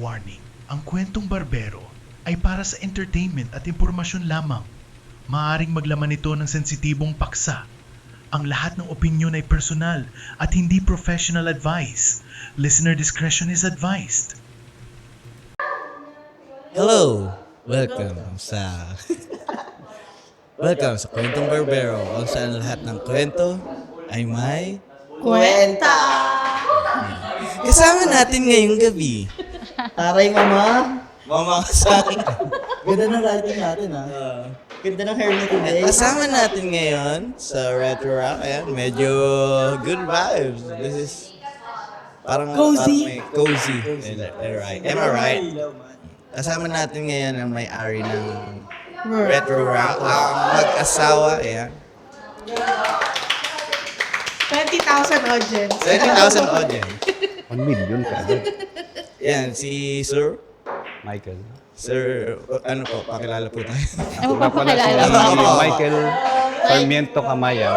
Warning, ang kwentong barbero ay para sa entertainment at impormasyon lamang. Maaaring maglaman ito ng sensitibong paksa. Ang lahat ng opinyon ay personal at hindi professional advice. Listener discretion is advised. Hello! Welcome sa Kwentong Barbero, kung saan lahat ng kwento ay may Kwenta! kasama natin ngayong gabi. Taray mama! Mama kasama. Ganda ng lighting natin ha. Ganda ng hair mo today. Kasama natin ngayon sa Retro Rock. Ayan, medyo good vibes. This is parang Cozy. Cozy. Right. Am I right? Kasama natin ngayon ang may-ari ng Retro Rock. Ang mag-asawa. Ayan. 20,000 audience. 20,000 audience. 1 million ka agad. Yan, si Sir. Michael. Sir, ano po, pakilala po tayo. Ano Wala pa pala si pakilala? Michael Sarmiento Camaya.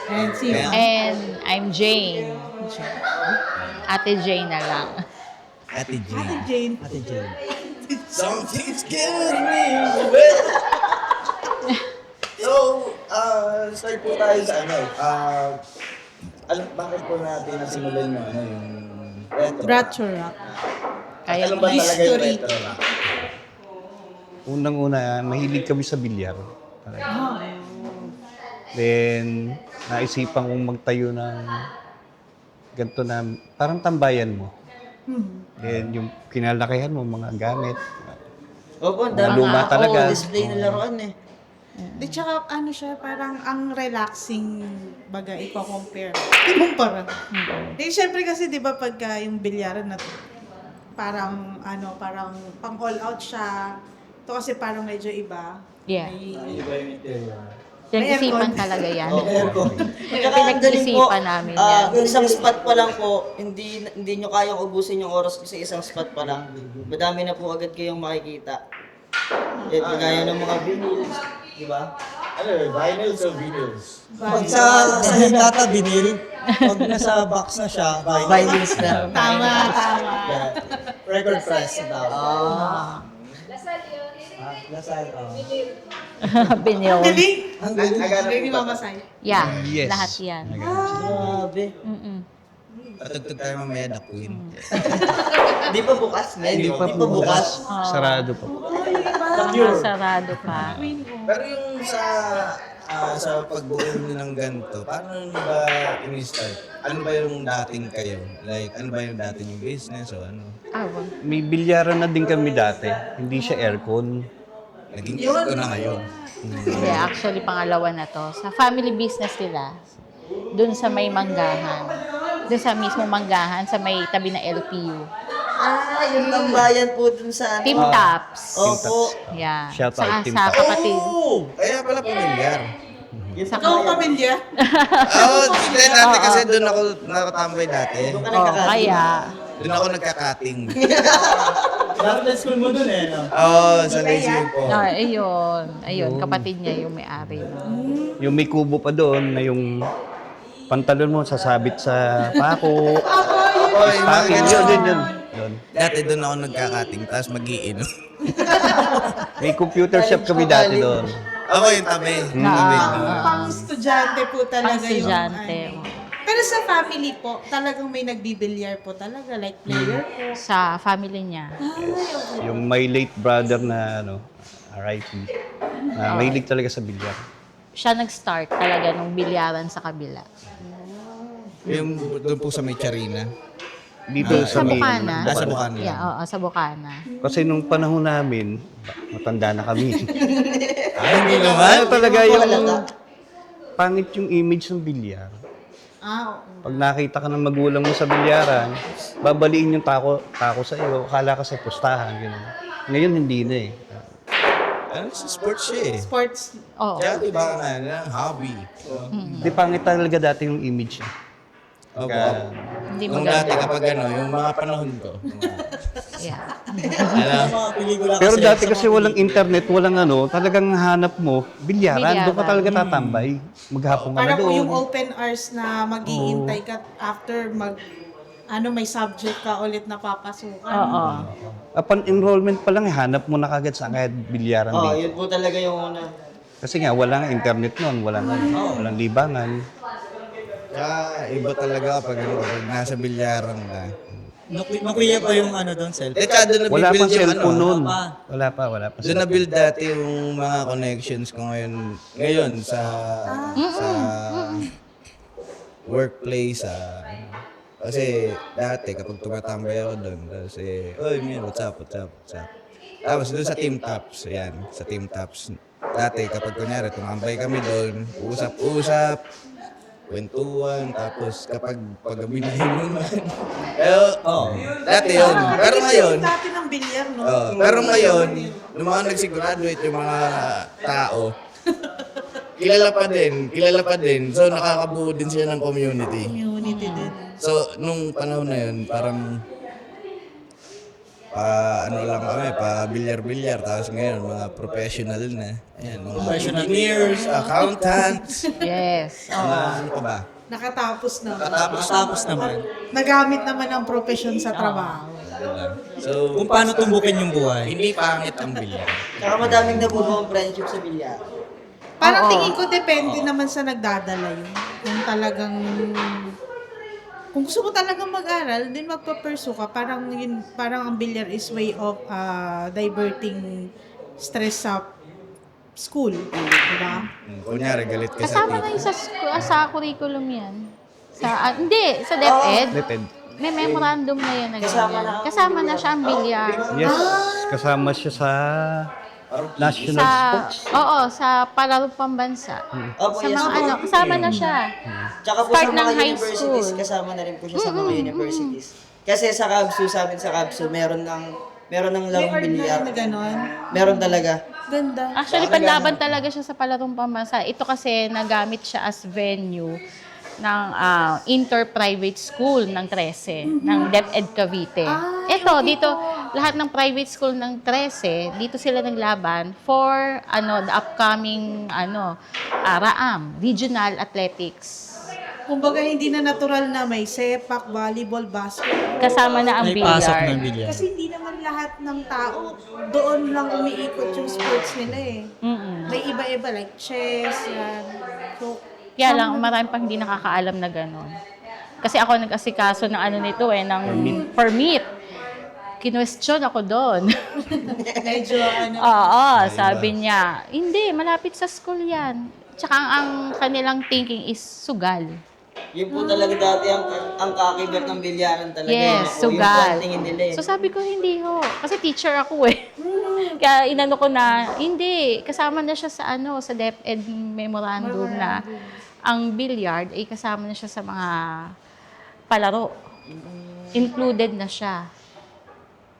And si And I'm Jane. Ate Jane na lang. Ate Jane. Jane. Ate Jen. Something's killing me. Well. So, start po tayo sa ano. Bakit po natin nasimulan yung yung retro? Rapture Rock. Kaya Ano ba talaga yung history. retro rock? Unang-una, mahilig kami sa bilyar. Then, naisipan kong magtayo ng ganito na, parang tambayan mo. Then, yung kinalakihan mo, mga gamit. Opo, ang Mga dami luma talaga. display na laruan eh. Di tsaka ano siya, parang ang relaxing baga i-compare. Ikumpara. Di syempre kasi di ba pagka yung bilyaran na parang ano, parang pang all out siya. Ito kasi parang medyo iba. Yeah. May- Pinag-isipan talaga yan. Pinag-isipan namin yan. Yung isang spot pa lang po, hindi nyo kayang ubusin yung oras sa isang spot pa lang. Madami na po agad kayong makikita. Gaya ng mga vinyls, di ba? Ano, vinyls or videos? Pag sa hindata vinyl, pag nasa box na siya, vinyls na. Tama, tama. Record press na tawag. Lasal, Binil. Galing! Ang galing. Galing ni Mama Sai. Yeah, Yes. lahat yan. Grabe. Mm-mm. Patugtog tayo mamaya, The Queen. Di pa bukas, men. Di pa bukas. Sarado pa. Sarado pa. Pero yung sa pagbuo nyo ng ganito, paano nyo ba in-start? Ano ba yung dating kayo? Like, ano ba yung dating yung business o ano? Awang. May bilyaran na din kami dati. Hindi siya aircon. Naging ko na ngayon. Yeah, actually, pangalawa na to. Sa family business nila, dun sa may manggahan. Dun sa mismo manggahan, sa may tabi na LPU. Yung tambayan po dun sa Team Tops. Opo. Yeah. Shout out, sa, Team sa Tops. kapatid. Oh! Kaya pala pamilyar. Sa Ikaw ang pamilya? Oo, hindi dati kasi doon ako nakatambay dati. Doon ka Oh, nagkakasin. kaya. Doon ako nagka-cutting. Dapat na school mo dun eh, no? Oo, sa Lyceum po. Ayun. Ayun, kapatid niya yung may-ari. Yung may kubo pa doon na yung pantalon mo sasabit sa pako. Oo, yung mga Packing, ganyan. yun. Doon. Dati doon ako nagka-cutting, tapos mag-iinom. May computer shop kami dati doon. Ako yung tabi. Pang estudyante po talaga Pang estudyante, yung... Pero sa family po, talagang may nagbibilyar po talaga, like player po. Sa family niya. Yung my late brother na RIP. Na mahilig talaga sa bilyar. Siya nag-start talaga nung bilyaran sa kabila. Yung doon po sa may Charina. Dito Sa may... Bukana. Sa Bukana. Yeah, oo, sa Bukana. Kasi nung panahon namin, matanda na kami. Hindi naman. Ano talaga yung pangit yung image ng bilyar. Oo. Pag nakita ka ng magulang mo sa bilyaran, babaliin yung tako sa iyo, akala ka sa pustahan. Gano'n. Ngayon hindi na eh. Ano, sa sports siya eh. Sports. Oo. Kaya diba nga, hobby. Di pangit talaga dati yung image niya. Opo. Hindi Nung dati maganda. kapag ano, yung mga panahon ko. Yeah. Ano? Mga pelikula Pero dati sa kasi mga walang internet, walang talagang hanap mo, bilyaran. Doon ka Bilyaran. talaga tatambay. Maghapon ka na Parang po doon. yung open hours na mag-iintay ka after may subject ka ulit na papasukan. Oo. Upon enrollment pa lang, hanap mo na kagad sa kahit bilyaran Oo, din. yun po talaga yung una. Kasi nga, walang internet noon, walang libangan. Kaya iba talaga kapag nasa bilyaran ka. Nakuya pa yung ano doon, cellphone. Tsaka doon Wala nabibuild pang yung cellphone ano. noon. Wala pa. Doon na-build dati yung mga connections ko ngayon sa workplace, kasi dati kapag tumatambay ako doon, kasi, oy, man, what's up? Tapos doon sa Team Tops, sa Team Tops. Dati kapag kunyari tumambay kami doon, usap-usap, kwentuhan, tapos kapag pagabi na yun naman. Dati yun. Pero ngayon, Dati ng bilyar, no? pero ngayon, nung mga nagsigraduate yung mga tao, kilala pa din. So, nakakabuo din siya ng community. Community din. So, nung panahon na yun, parang bilyar-bilyar. Tapos ngayon, mga professional na. Ayan, mga engineers, accountants, Yes. ano pa ba? Nakatapos na. Tapos naman. Nagamit naman ang profesyon sa trabaho. So, Kung paano tumbukin yung buhay. hindi pangit ang bilyar. Tsaka madaming nabubuong friendship sa bilyar. Parang Oo. tingin ko depende naman sa nagdadala yun. Kung gusto mo talagang mag-aral, then magpa-pursue ka. Parang ang bilyar is way of diverting stress sa school. Diba? Kunyari, galit ka sa Kasama na teacher. yung sa curriculum yan. Hindi, sa DepEd. Depende. May memorandum na yan. Kasama na Kasama na siya ang bilyar. Yes, kasama siya sa national sports. Oo, sa palaro pambansa. Opo, Sa yes, mga po. kasama na siya. Tsaka po Start sa mga ng high universities, school. kasama na rin po siya sa mga universities. Kasi sa KABSU, sa amin sa KABSU, meron ng May larong ordinary bilyar. na gano'n. Meron talaga. Ganda. Actually, panlaban talaga siya sa palarong pambansa. Ito kasi nagamit siya as venue ng inter-private school ng 13, ng DepEd Cavite. Ito, dito, lahat ng private school ng 13, dito sila naglaban for the upcoming RAAM, Regional Athletics. Kumbaga, hindi na natural na may sepak, volleyball, basketball. Kasama na ang May pasok ng billiard. bilyar. Kasi hindi naman lahat ng tao doon lang umiikot yung sports nila eh. May iba-iba like chess, yan. So, Kaya lang, marami pang hindi nakakaalam na gano'n. Kasi ako nag-asikaso ng nito ng permit. Kinwestiyon ako doon. medyo Oo, sabi niya, hindi, malapit sa school yan. Tsaka ang kanilang thinking is sugal. Yun po talaga dati ang kakibat ng bilyaran talaga. Yes, Yun po sugal. yung tingin nila eh. So sabi ko, hindi ho. Kasi teacher ako eh. Kaya inano ko na, hindi, kasama na siya sa DepEd memorandum na ang billiard ay kasama na siya sa mga palaro. Included na siya.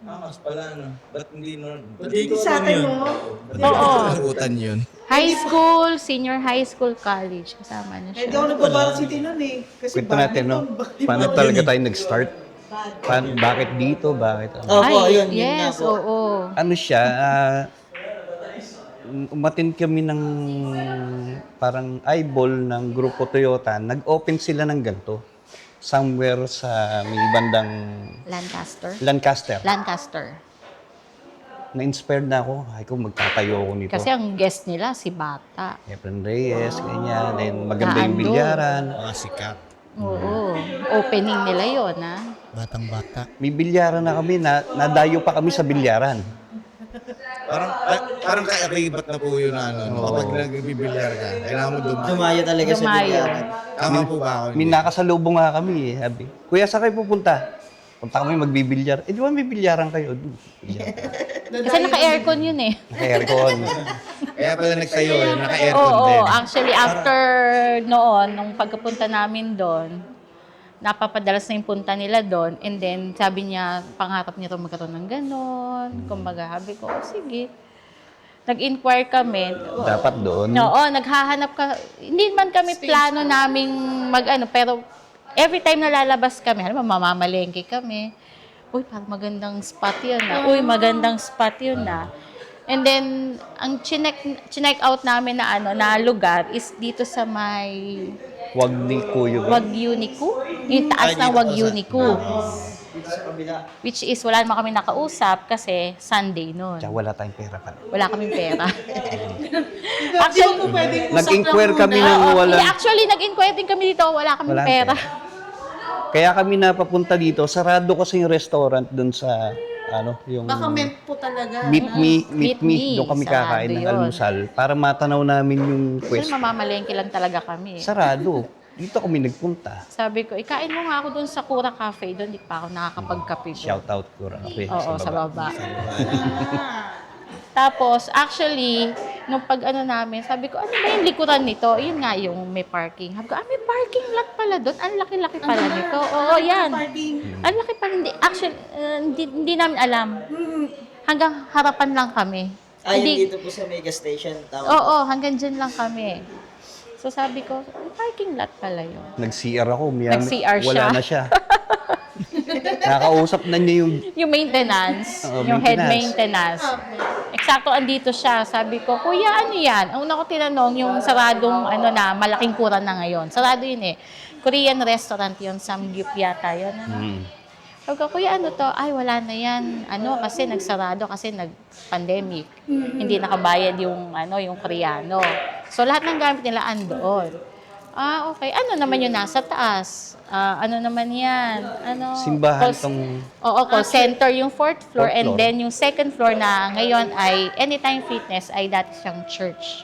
Mas pala, ba't hindi nun? Hindi ko sa alam atin yun. mo, Oo. Nakutan yun. High school, senior high school, college, kasama na hindi siya. ako nagbabarsity nun eh. Kasi Kwento natin, no? Paano talaga tayo nag-start? Bakit dito? Bakit? Opo, yun nga Yes, po. oo. Ano siya, umatin kami ng parang eyeball ng Grupo Toyota. Nag-open sila ng ganito. Somewhere sa may bandang Lancaster. Lancaster. Na-inspired na ako. Ay ko, magtatayo ako nito. Kasi ang guest nila, si Bata. Efren Reyes, ganyan. Then maganda yung Naandun. bilyaran. Mga sikat. Oo. Opening nila yon Batang-bata. May bilyaran na kami. Nadayo pa kami sa bilyaran. Parang kaibat na po yun kapag nagbibilyar ka. Kailangan mo Dumayo talaga sa Dumayo. bilyaran. Tama po ba ako? May nakasalubong nga kami eh. Sabi, Kuya, saan kayo pupunta? Punta kami magbibilyar. Eh, di ba may bilyaran kayo? Kasi naka-aircon yun eh. Naka-aircon. Kaya pala nagtayo, naka-aircon Oo, din. actually after noon, nung pagkapunta namin doon, napapadalas na yung punta nila doon. And then, sabi niya, pangarap niya ito magkaroon ng ganon. Kumbaga, sabi ko, sige. Nag-inquire kami. Dapat doon. Oo, naghahanap ka. Hindi man kami plano naming pero every time na lalabas kami, mamamalengke kami. Uy, parang magandang spot yun na. Uy, magandang spot yun na. And then, ang chinek out namin na na lugar is dito sa may Wagniku yun. Wagyuniku? Yung taas ng Wagyuniku. Dito sa kabila. Which is, wala naman kami nakausap kasi Sunday noon. Tsaka wala tayong pera pala. Wala kaming pera. Hindi mo pwedeng usap Nag-inquire lang kami muna. ng wala. Hindi, actually, nag-inquire din kami dito. Wala kaming Walang pera. Kaya kami napapunta dito. Sarado kasi yung restaurant dun sa, yung Baka meant po talaga. Meet Me. Meet Me. Doon kami Sarado kakain ng yun. almusal para matanaw namin yung Kasi quest. mamamalengke lang talaga kami. Sarado. Dito kami nagpunta. Sabi ko, ikain mo nga ako doon sa Kura Cafe. Doon, di pa ako nakakapagkape doon. Shout out ko Cafe. Oo, sa baba. Tapos, actually, nung pag namin, sabi ko, ano ba yung likuran nito? Yun nga, yung may parking. Sabi ko, may parking lot pala doon. Ang laki-laki pala nito. Oo, yan. Parking. Ang laki pala. Hindi, actually, hindi namin alam. Hanggang harapan lang kami. Ay, Hindi- dito po sa Mega Station. Tawag. Oo, hanggang dyan lang kami. So sabi ko, parking lot pala yun. Nag-CR ako. Nag-CR Wala siya. na siya. Nakakausap na niya yung Yung maintenance, Oo, yung head maintenance. maintenance. Eksakto andito siya. Sabi ko, kuya, ano yan? Ang una ko tinanong, yung saradong malaking kuran na ngayon. Sarado yun eh. Korean restaurant yun, Samgyup yata yun. Sabi ko, kuya, ano to? Ay, wala na yan. Kasi nagsarado kasi nag-pandemic. Hindi nakabayad yung, yung Koreano. So, lahat ng gamit nila andoon. Okay. Ano naman yung nasa taas? Ano naman yan? simbahan Call- tong Oo, call center yung fourth floor. Fourth And floor. then yung second floor na ngayon ay Anytime Fitness ay dati siyang church.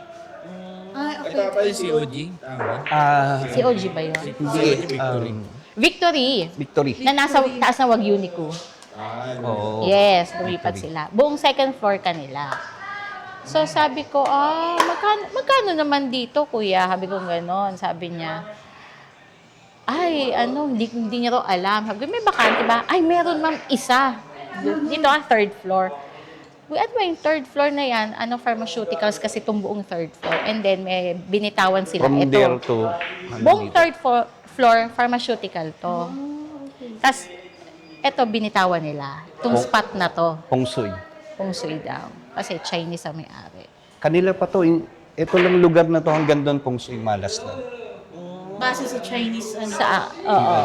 Ay, okay. si OG. Tama. Si OG ba yun? Victory. Victory. Na nasa taas na Wagyuniku. Oo. Yes, lumipat sila. Buong second floor kanila. So sabi ko, magkano naman dito, kuya? Sabi ko gano'n. Sabi niya, ay, hindi niya raw alam. Sabi ko, may bakante ba? Ay, meron ma'am isa. Dito third floor. At ba yung third floor na yan, pharmaceuticals kasi itong buong third floor. And then may binitawan sila. From Ito. there to Buong third floor, pharmaceutical to. Tapos, ito binitawan nila. Itong spot na to. Feng Shui. Feng Shui daw. Kasi Chinese ang may-ari. Kanila pa to. Ito lang lugar na to hanggang doon Feng Shui malas na. Base sa Chinese, Oo.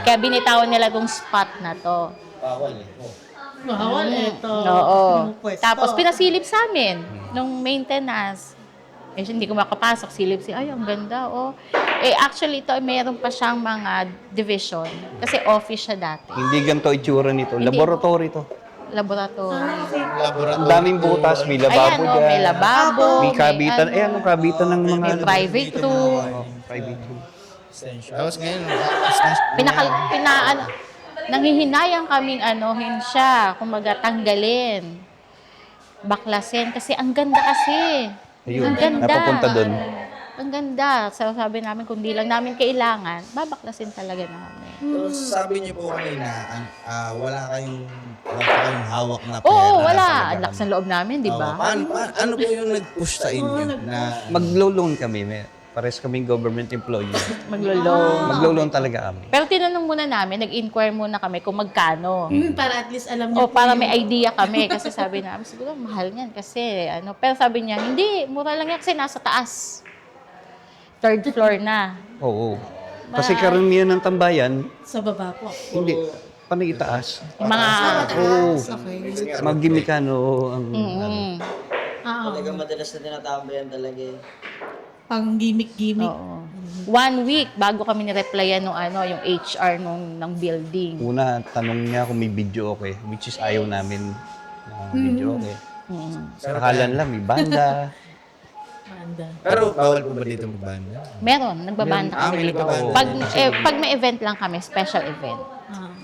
Kaya binitawan nila itong spot na to. Bawal ito. Oo. Yung pwesto. Tapos pinasilip sa amin nung maintenance. Hindi ko makapasok. Silip ay, ang ganda, oh. Actually, ito, meron pa siyang mga division. Kasi office siya dati. Hindi ganito itsura nito. Hindi. Laboratory to. Laboratory. Ang daming butas. May lababo Ayan, dyan. may lababo. May kabitan. Ayan, ang kabitan ng mga... May private room. Private room. Tapos ngayon, Nanghihinayang kaming siya, kumaga tanggalin. Baklasin kasi ang ganda kasi. Ayun, Ang ganda. napapunta doon. Ang ganda. So sabi namin kung di lang namin kailangan, babaklasin talaga namin. So, sabi niyo po kanina, wala kayong hawak na pera. Oo, wala. talaga. Ang lakas ng loob namin, di ba? Ano po yung nag-push sa inyo na Maglo-loan kami. Pares kaming government employee. Maglo-loan. Maglo-loan talaga kami. Pero tinanong muna namin, nag-inquire muna kami kung magkano. Para at least alam niyo O para may idea kami. Kasi sabi namin, siguro mahal niyan. Kasi Pero sabi niya, hindi, mura lang yan kasi nasa taas. Third floor na. Oo. Kasi karamihan ng tambayan, sa baba po. hindi. Panay itaas. Yung mga... Oo. Okay. Magimikano ang... Talagang madalas na tinatambayan talaga eh. Pang gimmick-gimmick. Oo. 1 week bago kami ni-replyan yung yung HR ng building. Una, tanong niya kung may video okay, which is ayaw namin na video okay. Akala nila may banda. Pero bawal po ba dito magbanda? Meron, nagbabanda kami may dito. nagbabanda. Pag may event lang kami, special event.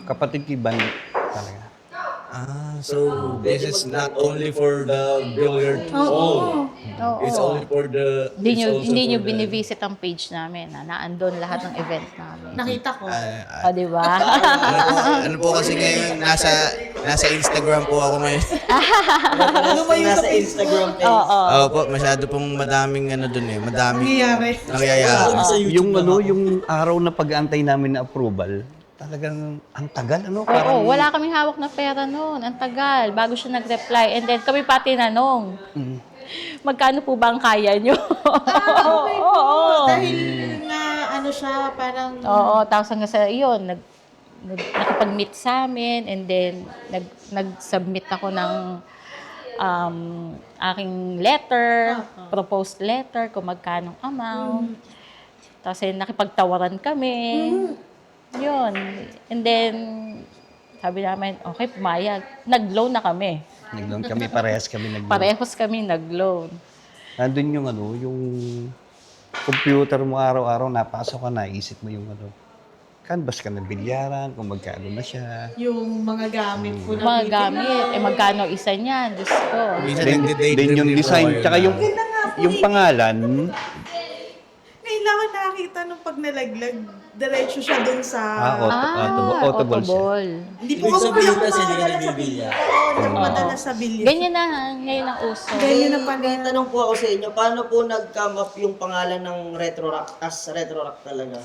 Kapatid ko band talaga. So this is not only for the billiard hall. Oo. It's only for the... Hindi it's also nyo for the- binivisit ang page namin. Naandun lahat ng event namin. Nakita ko. O, di ba? Ano po kasi ngayon, nasa Instagram po ako ngayon. Nasa Instagram page. Oo. Po, masyado pong madaming dun eh. Madaming Nangyayari. nangyayari. Yung araw na pag-antay namin na approval, talagang ang tagal Oo, wala kaming hawak na pera noon. Ang tagal. Bago siya nag-reply. And then kami pa tinanong, magkano po ba ang kaya nyo? Okay po. Dahil nga, ano siya, parang... Oo, tapos hanggang sa yun, nakapag-meet sa amin, and then nag-submit ako ng aking letter, proposed letter, kung magkano amount. Tapos nakipagtawaran kami. Yun. And then, sabi namin, okay, pumayag. Nag-loan na kami. Nag-loan kami, parehas kami nag-loan. Parehas kami nag-loan. Nandun yung yung computer mo araw-araw, napasok ka, naisip mo yung canvas ka ng bilyaran, kung magkano na siya. Yung mga gamit ko na Mga bibili. gamit, magkano isa niyan? Diyos ko. Minsan Then nagde-daydream yung din po design, kayo tsaka na- yung pangalan, Kailangan nakakita nung pag nalaglag, diretso siya dun sa... audible siya. Autoball. Hindi po Ibig ako sabihin kasi hindi ka nagpapadala sa nagbibilya. bilya. Oo, nagpapadala sa bilya. Ganyan na, ngayon ang uso. Ganyan na May tanong po ako sa inyo, paano po nag-come up yung pangalan ng Retro Rock as Retro Rock talaga?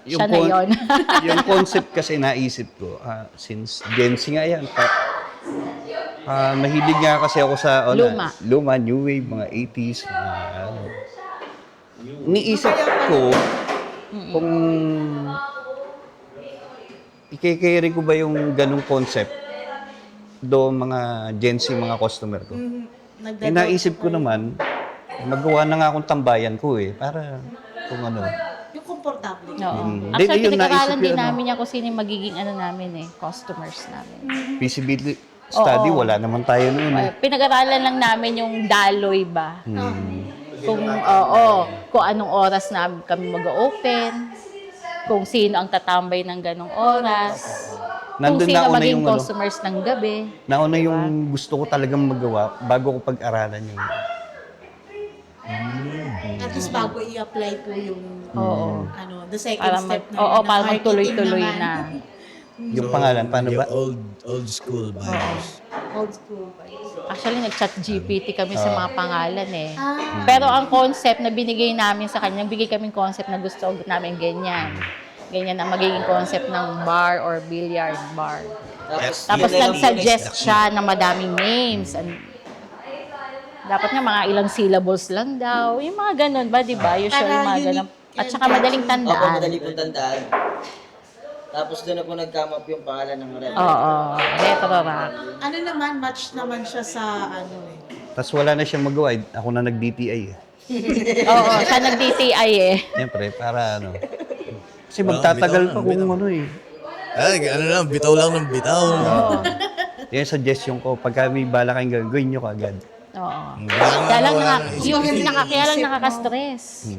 Siya na yun. yung concept kasi naisip ko, since Gen Z nga yan, mahilig nga kasi ako sa luma, new wave, mga 80s, Niisip ko kung i-carry ko ba yung ganung concept do mga Gen Z, mga customer ko. Naisip ko naman, magawa na nga akong tambayan ko para kung Yung komportable. Oo. Hindi, Actually, yun, pinag-aralan naisip din yun, namin yan kung sino yung magiging namin customers namin. feasibility study, Oo. wala naman tayo noon Pinag-aralan lang namin yung daloy ba. Kung kung anong oras na kami mag-open, kung sino ang tatambay ng ganong oras, kung Nandun sino nauna maging yung customers ng gabi. nauna yung gusto ko talagang magawa bago ko pag-aralan yung At least bago i-apply po yung the second Para step na para marketing magtuloy-tuloy naman. na. yung pangalan. Paano Yung ba? old school vibes. Old school ba? Actually, nag-chat GPT kami sa mga pangalan Pero ang concept na binigay namin sa kanya, nagbigay kaming concept na gusto namin ganyan. Ganyan ang magiging concept ng bar or billiard bar. Tapos yun na lang nag-suggest siya ng madaming names. Dapat nga mga ilang syllables lang daw. Yung mga ganun ba, di ba? Usually Para mga unique ganun. At saka madaling Opo, tandaan. madali po tandaan. Tapos doon na po nag-come up yung pangalan ng Retro. Oo, retro rock. Ano naman, match naman siya sa Tapos wala na siyang magawa. Ako na nag-DTI Oo, siya nag-DTI Siyempre, para Kasi magtatagal pa kung Ay, lang, bitaw lang ng bitaw. Yan suggestion ko, pagka may bala kayong gagawin nyo kagad. Oo. Kaya lang nakaka-stress.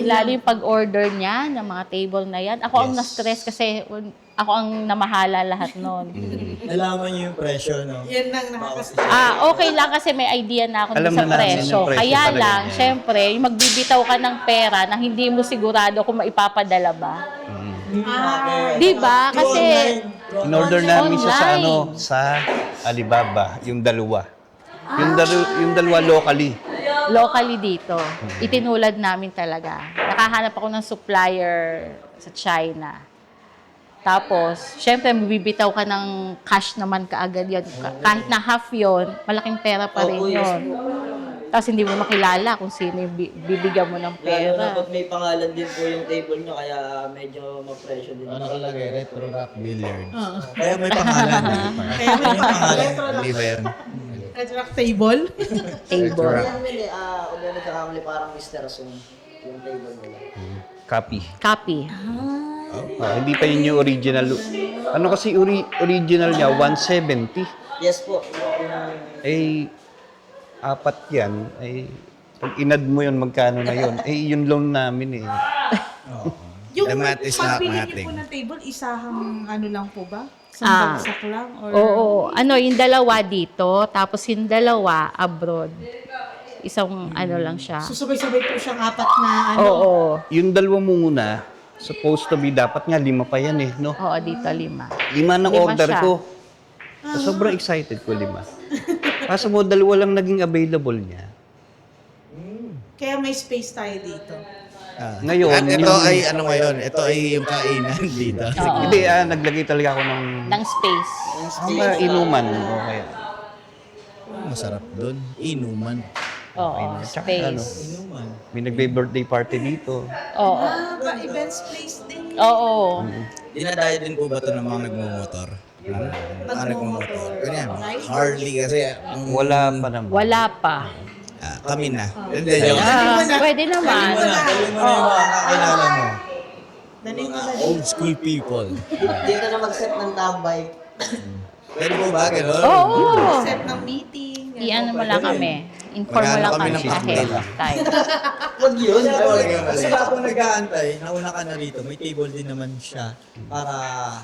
Lalo yung pag-order niya ng mga table na yan. Ako ang na-stress kasi ako ang namahala lahat nun. Nalaman niyo yung presyo, no? Yan lang nakakasya. Okay lang kasi may idea na ako dun Alam sa na namin presyo. yung presyo Kaya talaga. lang, syempre, yung magbibitaw ka ng pera na hindi mo sigurado kung maipapadala ba. Di ba? Kasi, In-order namin siya sa Online. sa Alibaba, yung dalawa. Yung dalawa locally. locally dito, itinulad namin talaga. Nakahanap ako ng supplier sa China. Tapos, syempre, bibitaw ka ng cash naman kaagad yun. Kahit na half yun, malaking pera pa rin yun. Tapos hindi mo makilala kung sino yung bibigyan mo ng Lalo na pera. pag may pangalan din po yung table nyo, kaya medyo ma-pressure din. Nakalagay, Retro Rock Billiard. Kaya may pangalan. Kaya may pangalan. Hindi ba yan? Red Rock Table. Table. Kung nagkakamali parang Mr. Sung, yung table nila. Copy. Copy. Hindi pa yun yung original. Ano kasi original niya, 170. Yes po. Apat yan. Pag inad mo yun, magkano na yun? Yun loan namin Yung Math is not pagbili niyo mathing. po ng table, isahang ano lang po ba? Isang Ah. bagsak lang? Or... Oo. Yung dalawa dito, tapos yung dalawa abroad. Isang lang siya. Susabay-sabay po siyang apat na Oo. Yung dalawa muna, supposed to be, dapat nga 5 pa yan no? Oo, dito 5. 5 na 5 order siya. ko. Sobrang excited ko 5. Kaso mo, 2 lang naging available niya. Kaya may space tayo dito. Ngayon, At ito yung- ay, ano ngayon, ito ay yung kainan dito. Hindi, naglagay talaga ako ng Space. inuman. Okay. Masarap doon. Inuman. Oo, Tsaka space. may nagbe-birthday party dito. Oo. Events place din. Oo. Dinadayo din po ba ito ng mga nagmumotor? Mga nagmumotor. Ganyan, Harley kasi. Wala pa naman. Wala pa. Kami na. Hindi, joke. Pwede naman. Dali mo na yung mga kakilala mo. Dali mo Mga na. old school people. Dito na mag-set ng tambay. Pwede po ba? Ganun? Oo. Set ng meeting. Iyan mo lang kami. Inform mo Magano lang kami kami ng ahead of time. Wag yun. Kasi ako nag-aantay, nauna ka na rito, may table din naman siya para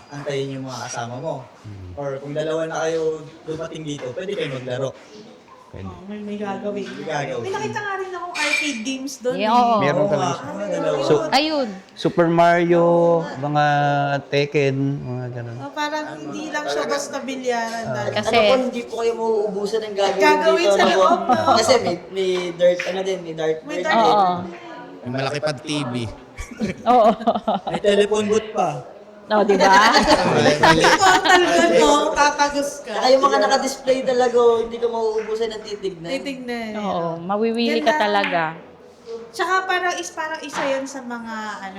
antayin yung mga kasama mo. Or kung dalawa na kayo dumating dito, pwede kayo maglaro. May gagawin. May gagawin. May nakita nga rin akong arcade games doon. Yeah, oo. Meron Oo talaga nga, siya. mga dalawa. So, Ayun. Super Mario, mga Tekken, mga ganun. Parang hindi lang siya basta bilyaran. dahil Kasi, Ano po, hindi po kayo mauubusan ng gagawin, Gagawin dito. sa ano po. loob, no? Kasi may dirt, ano din, may dart. May dirt dart. din. oo. May malaki pang TV. Oo. May telephone booth pa. No, di ba? ito ang talgan mo, tatagos ka. Saka yung mga naka-display talaga, hindi ka mauubusan ng titignan. Titignan. Oo. Mawiwili ka Ganda. talaga. Tsaka parang isa yan sa mga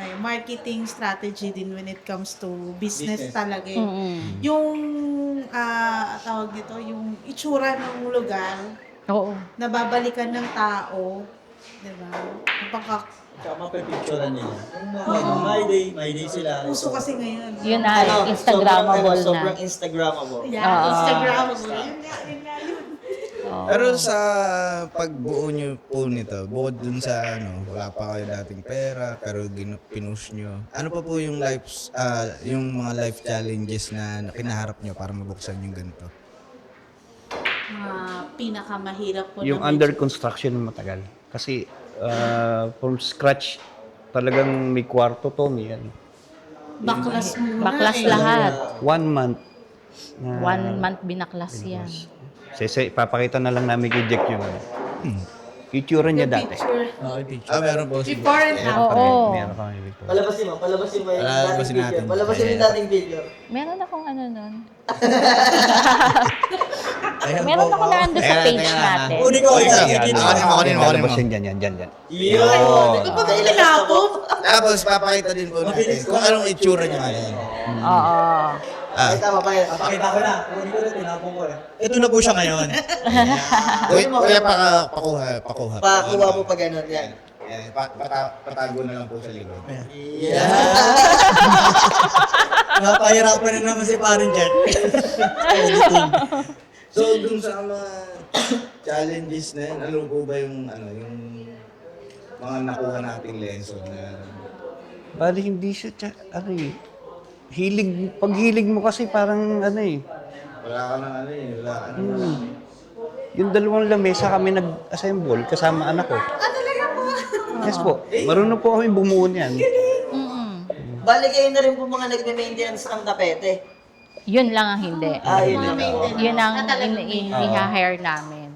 yung marketing strategy din when it comes to business talaga. Eh. Mm-mm. Yung tawag dito, yung itsura ng lugar, Oo. nababalikan ng tao, 'di ba? Tsaka mapipicturean nila. My day sila. Uso kasi ngayon. Yun na, Instagrammable na. Sobrang Instagrammable. Yeah, Oo. Instagrammable. Yun nga yun. Oo. Pero sa pagbuo nyo po nito, bukod dun sa wala pa kayo dating pera, pero pinush nyo. Ano pa po yung yung mga life challenges na kinaharap nyo para mabuksan yung ganito? Pinakamahirap po Yung na under construction matagal. Kasi from scratch, talagang may kwarto to, may ano. baklas muna. Baklas eh. lahat. 1 month. na- 1 month binaklas yan. Papakita na lang namin kay Jack yung ano. Itsura niya Yung dati. picture. Meron po. Sige. Before and after. Oo. Meron kami Victor. Palabasin mo yung Palabasin dating natin. video. Palabasin mo yung dating video. Meron akong ano nun. Ayan Meron po, ako na ando sa page teka, natin. Kunin ko Sige, isa. sige. Sige, Makunin mo. Lalabas yan, yan. Yun! Ito ba tinapon? Tapos papakita din po natin kung anong itsura niya ngayon. Oo. Ay, tama pa yan. Pakita ko na. Kunin ko na, tinapon ko eh. Ito na po siya ngayon. Wait, kaya pakuha. Pakuha mo pa ganun yan. Patago na lang po sa likod. Yeah! Napahirapan na naman si Parin Jack. So, dun sa mga challenges na yun, ano po ba yung mga nakuha nating lesson na Bali, hindi siya, paghilig mo kasi parang wala ka nang wala ka nang yung dalawang lamesa kami nag-assemble kasama anak ko. Talaga po. Yes po, marunong po kami bumuo niyan. Bali kayo na rin po mga nagme-maintenance ng tapete. Yun lang ang hindi. Yun lang po. Yun ang i-hire namin.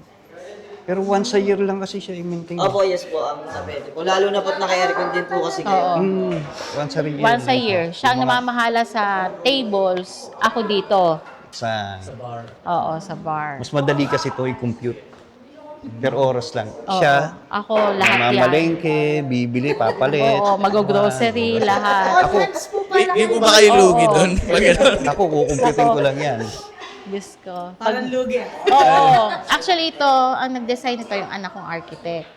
Pero once a year lang kasi siya i-maintain. Opo, yes po, ang tapete po. Lalo na po't naka-aircon din po kasi kayo. Oo. Once a year. Once a year. Siya ang namamahala sa tables. Ako dito. Sa Oo, sa bar. mas madali kasi to i-compute. Per oras lang. Oo. Siya, Ako, lahat yan. mamalengke, bibili, papalit. Oo, mag-grocery, lahat. Friends po pala. Hindi po ba kayo lugi doon? Pag gano'n. Ako, kukumputin ko lang yan. Diyos ko. Parang lugi. Oo. Actually, ito, ang nag-design nito yung anak kong architect.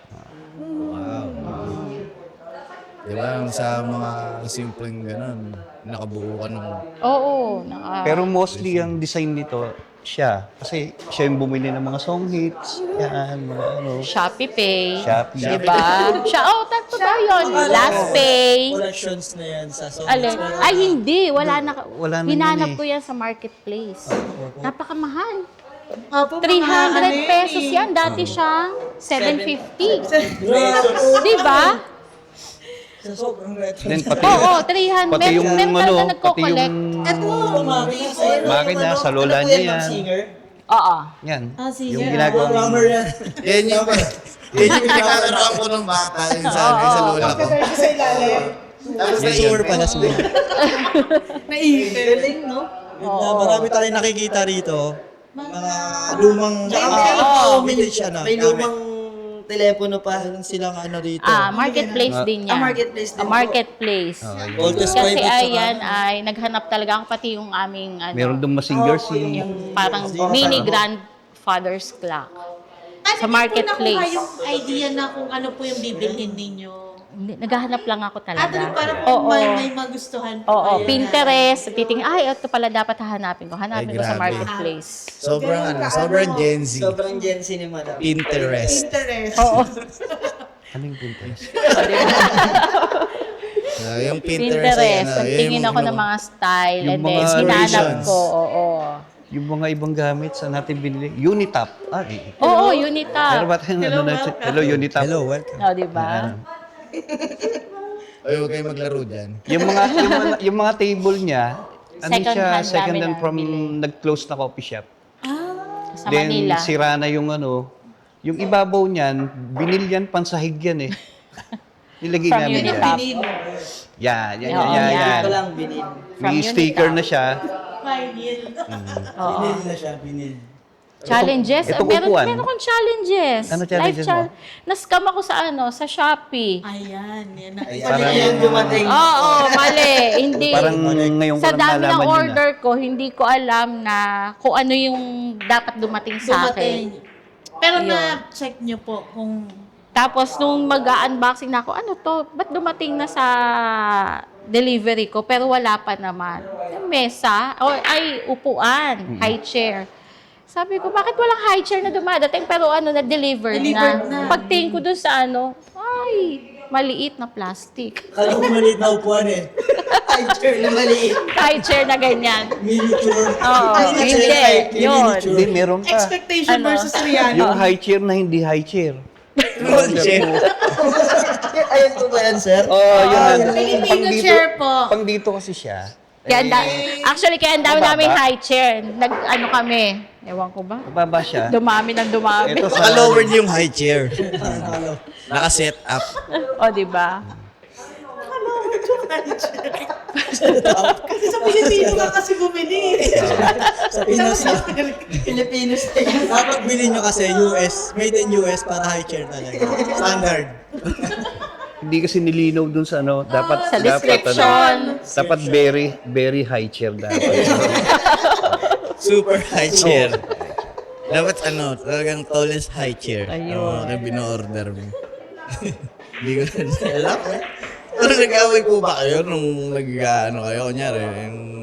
Di ba? Sa mga simpleng gano'n, nakabuo ka ng Oo. Pero mostly ang design nito, siya. Kasi siya yung bumili ng mga song hits. Yan, mga Shopee Pay. Shopee. Diba? Totoo yun. Last Pay. Collections na yan sa songs. Alin? Ay, hindi. Wala na. Wala na Hinanap yun eh. ko yan sa marketplace. Napakamahal. Opo, 300 pesos yan. Dati siyang 750. Diba? Sa sobrang retro. Then pati, Oo, 300. pati yung Meron ano, talaga pati nagko-collect. yung Makina. sa lola Ano po niya yan, yan. singer? Oo. Yan. sige. Yung ginagawa mo. Drummer yan. Yan yung pinagkakaroon ko ng bata yun sa lola ko. Sa ilalim. Tapos Tour pala sa mga. Naipit. Galing, no? Marami tayong nakikita rito. Mga lumang Oo. vintage siya na. May lumang telepono pa. Meron silang ano rito. Marketplace din yan. Marketplace din po. Marketplace. Voltes Kasi 5 at saka- ayan ay naghanap talaga ako pati yung aming Meron doon Mazinger si... yung parang mini grandfather's clock. Sa Ano marketplace. po nakuha yung idea na kung ano po yung bibilhin ninyo? Naghahanap lang ako talaga. At parang kung may magustuhan po Oo, kayo Pinterest, titingin, ay, ito pala dapat hahanapin ko. Hanapin Ay, ko sa grabe. marketplace. Sobrang Gen Z. Sobrang Gen Z ni Madam. Pinterest. Pinterest. Oo. Ano yung Pinterest? Yung Pinterest. Pinterest. ano, yun Nagtingin yung ako ng mga style Yung and then mga hinanap inspirations. ko. Oo. Yung mga ibang gamit sa natin binili. Unitap. Oo, Pero Unitap. ba't hello, Unitap. Hello, welcome. O, di ba? Ay, huwag kayo maglaro dyan. Yung mga table niya, ano Second siya, hand second namin hand from nabili. nag-close na coffee shop. Sa Then, Manila. sira na yung ano, yung ibabaw niyan, binilyan, pansahig yan eh. Nilagay From namin Unitap. yan. Yan. Oo, yan. Ito lang binil. From May sticker Unitap. na siya. Vinyl. Oo. Binil na siya, binil. Challenges? Ito meron upuan. akong challenges. Ano challenges mo? Na-scam ako sa sa Shopee. Ayan. Yan na. Parang, Yung dumating. Oo, mali. Hindi. parang ngayon ko Sa lang dami ng nalaman yun order ko, hindi ko alam na kung ano yung dapat dumating sa akin. Dumating. Pero Yun. na-check nyo po kung Tapos nung mag-unboxing na ako, ano to? Ba't dumating na sa delivery ko pero wala pa naman? Yung mesa, o ay upuan, high chair. Sabi ko, bakit walang high chair na dumadating pero na-delivered Delivered na? na. Pagtingin ko dun sa ay, maliit na plastic. Kala ko maliit na upuan eh. High chair na maliit. High chair na ganyan. Miniature. Oo, Ay, hindi. Yun. hindi, meron pa. expectation Ano? versus reality. Yung high chair na hindi high chair. Ayun po ba yan, sir? Filipino chair po. Pang dito kasi siya. Kaya actually, kaya ang dami namin high chair. Nag-ano kami, ewan ko ba? Mababa siya. Dumami ng dumami. Ito sa... Naka-lowered yung high chair. Naka-set up. O, di ba? Kasi sa Pilipino ka kasi bumili. Sa Pinas na. Filipino style. Dapat bilhin nyo kasi US. Made in US para high chair talaga. Standard. Hindi kasi nilinaw dun sa ano, dapat Sa description. dapat very very high chair dapat. Super high chair. Dapat talagang tallest high chair. Ayun. Kaya bino-order mo. Hindi ko alam eh. Pero nag-away po ba kayo nung kayo? Kunyari,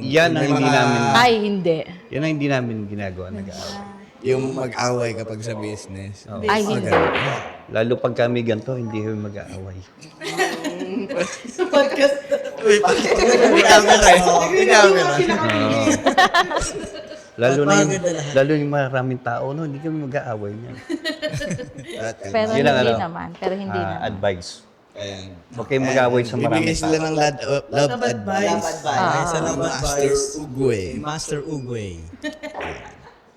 Yan ang hindi namin Ay, hindi. yan ang hindi namin ginagawa nag-aaway. yung mag-away kapag sa business. Ay, hindi. Lalo pag kami ganito, hindi kami mag-aaway. Uy, may camera eh. May camera. Lalo yung maraming tao, no, hindi kami mag-aaway niyan. Pero Yun ang hindi ano, naman. Pero hindi naman. Advice. Ayan. Huwag kayong mag-aaway sa maraming Bibigay sila tao. ng love advice. Sa love Master advice. Ugwe. Master Ugwe.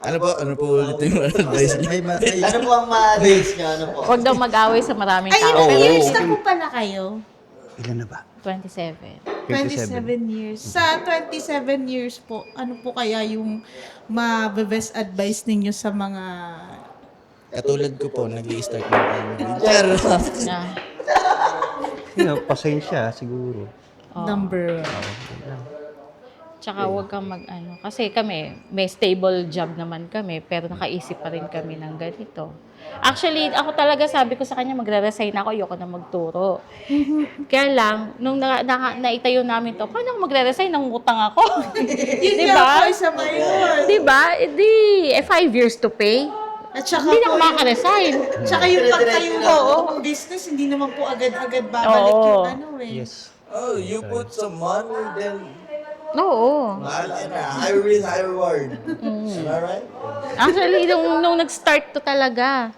Ano po ulit yung advice niya? Ano po ang ma-advise nyo? Ano po? Huwag daw mag-away sa maraming Ayun, tao. years na po pala kayo. Ilan na ba? 27. 27 years. Sa 27 years po, ano po kaya yung ma-best advice ninyo sa mga... Katulad ko po, nag-i-start ng family. Charo. Na. Pasensya siguro. Number Tsaka huwag kang mag-ano. Kasi kami, may stable job naman kami, pero nakaisip pa rin kami ng ganito. Actually, ako talaga sabi ko sa kanya, magre-resign ako, ayoko na magturo. Kaya lang, nung naitayo namin to, paano ako magre-resign? Nangutang ako. Yun Di nga ba? po, isa pa yun. Di ba? 5 years to pay. At saka Hindi na po ako makaka-resign. Tsaka yung pagtayo ng business, hindi naman po agad-agad babalik Oo. yung ano eh. Yes. Oh, you put some money, then Oo. mahal na. High risk, high reward. Am I right? Actually, nung nag-start to talaga,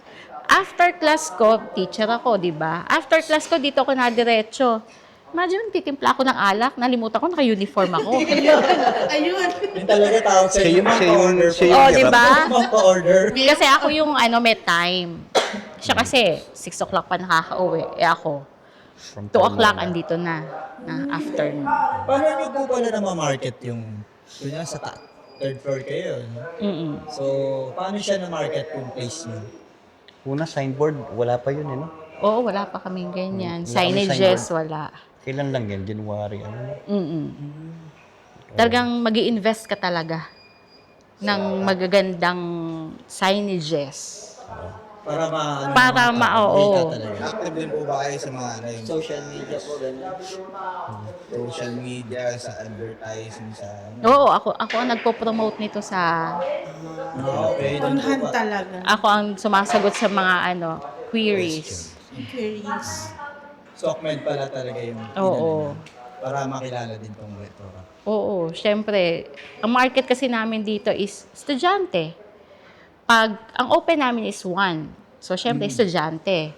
after class ko, teacher ako, di ba? After class ko, dito ako na-diretso. Imagine, titimpla ako ng alak, nalimutan ko, naka-uniform ako. Ayun. Yung talaga tawag sa Siya yung- siya yung- siya yung Oh, hirap. di ba? Pa-order. Kasi ako yung may time. Siya kasi, 6 o'clock pa nakaka-uwi. Ako, 2 o'clock andito na afternoon. Paano nyo po pala na ma-market yung... Kunya sa third floor kayo. No? Mm-mm. So, paano siya na-market yung place nyo? Una, signboard, wala pa yun, no? Oo, wala pa kaming ganyan. Wala kaming Signages, signboard. wala. Kailan lang yan? January, ano? Mm-mm. Talagang mag-i-invest ka talaga ng magagandang signages. Para Oo. Kita talaga. Active din po ba kayo sa mga ano yung Social media po, ganun. social media, sa advertising, sa ano? Oo, ako ang nagpo-promote nito sa... Okay. Tunhan talaga. Ako ang sumasagot sa mga queries. Queries. Stockmed pala talaga yung Oo. inano, para makilala din tong restaurant. Oo, syempre. Ang market kasi namin dito is estudyante. Ang open namin is 1. So, syempre, estudyante.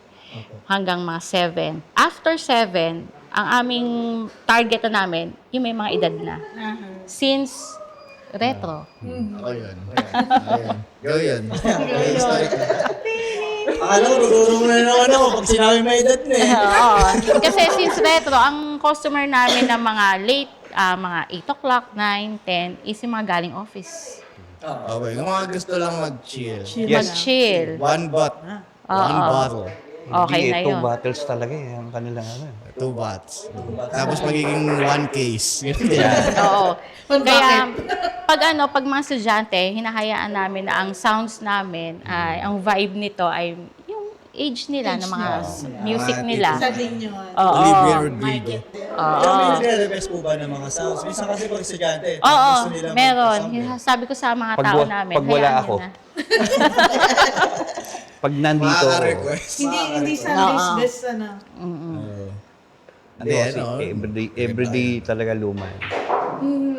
Hanggang mga 7. After 7, ang aming target na namin, yung may mga edad na. Since retro. Ako yun. Ayun. Go yun. Akala ko, tuturo mo na naman ako pag sinabi may edad na eh. Oo. Kasi since retro, ang customer namin na mga late, mga 8 o'clock, 9, 10, is yung mga galing office. Okay, yung mga gusto lang mag-chill. Yes. Mag-chill. One bottle. Okay na Hindi, 2 yun. bottles talaga ang kanilang ano. 2 bots. Tapos magiging 1 case. Oo. Kaya, pag mga estudyante, hinahayaan namin na ang sounds namin, ang vibe nito ay yung age nila, ng mga music nila. Isa din yun. Oo. Olivier Rodrigo. Pero may nagre-request po ba ng mga sounds? Minsan kasi pag estudyante, Oo, gusto nila meron. magpa-sound eh. Sabi ko sa mga Pag tao wa- namin, pag wala hayaan ako. nyo na. Pag nandito, Makaka-request. Hindi Sundays Oo. best, ano. ano, kasi everyday talaga luma.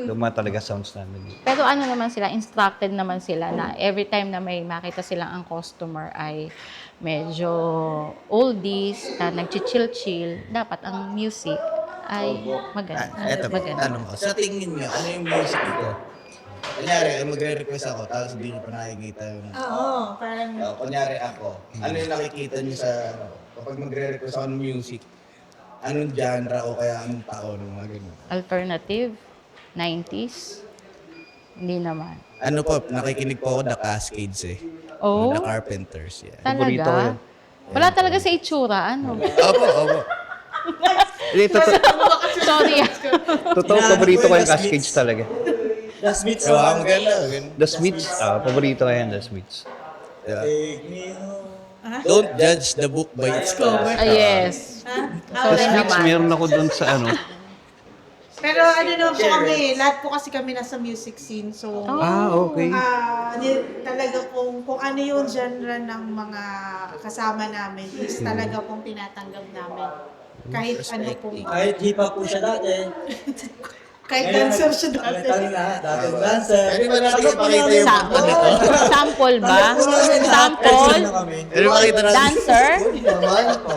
Luma talaga sounds namin. Pero ano naman sila, instructed naman sila na every time na may makita silang ang customer ay medyo oldies, na nag-chill-chill, dapat ang music ay maganda. Eto, tanong ko. Sa tingin nyo, ano yung music ito? Kunyari, magre-request ako, tapos hindi nyo pa nakikita yung... Oo, parang... Kunyari ako, ano yung nakikita nyo sa... Kapag magre-request ako ng music, anong genre o kaya anong taon, mga ganun. Alternative, 90s, hindi naman. Ano po, nakikinig po ako The Cascades eh. Oh, The Carpenters, yeah. Paborito ko talaga? yun. Wala talaga sa itsura, ano? Opo. Hindi, Sorry. totoo, paborito ko yung Cascades talaga. The Smiths. So, ang ganda. The Smiths, paborito ko yan, The Smiths. Yeah. Take me home. Don't judge the book by its cover. Yes. The Sorry Smiths, naman. meron ako dun sa ano. Pero ano naman po kami, lahat po kasi kami nasa music scene. So, Okay. talaga kung ano yung genre ng mga kasama namin is talaga pong tinatanggap namin. Kahit ano pong, Kahit hip-hop po siya dati. kahit dancer siya Dati dati. na, dati dancer. Pwede ba natin ipakita yung Sample. Sample ba? Sample? Pwede makita natin. Dancer? Naman po.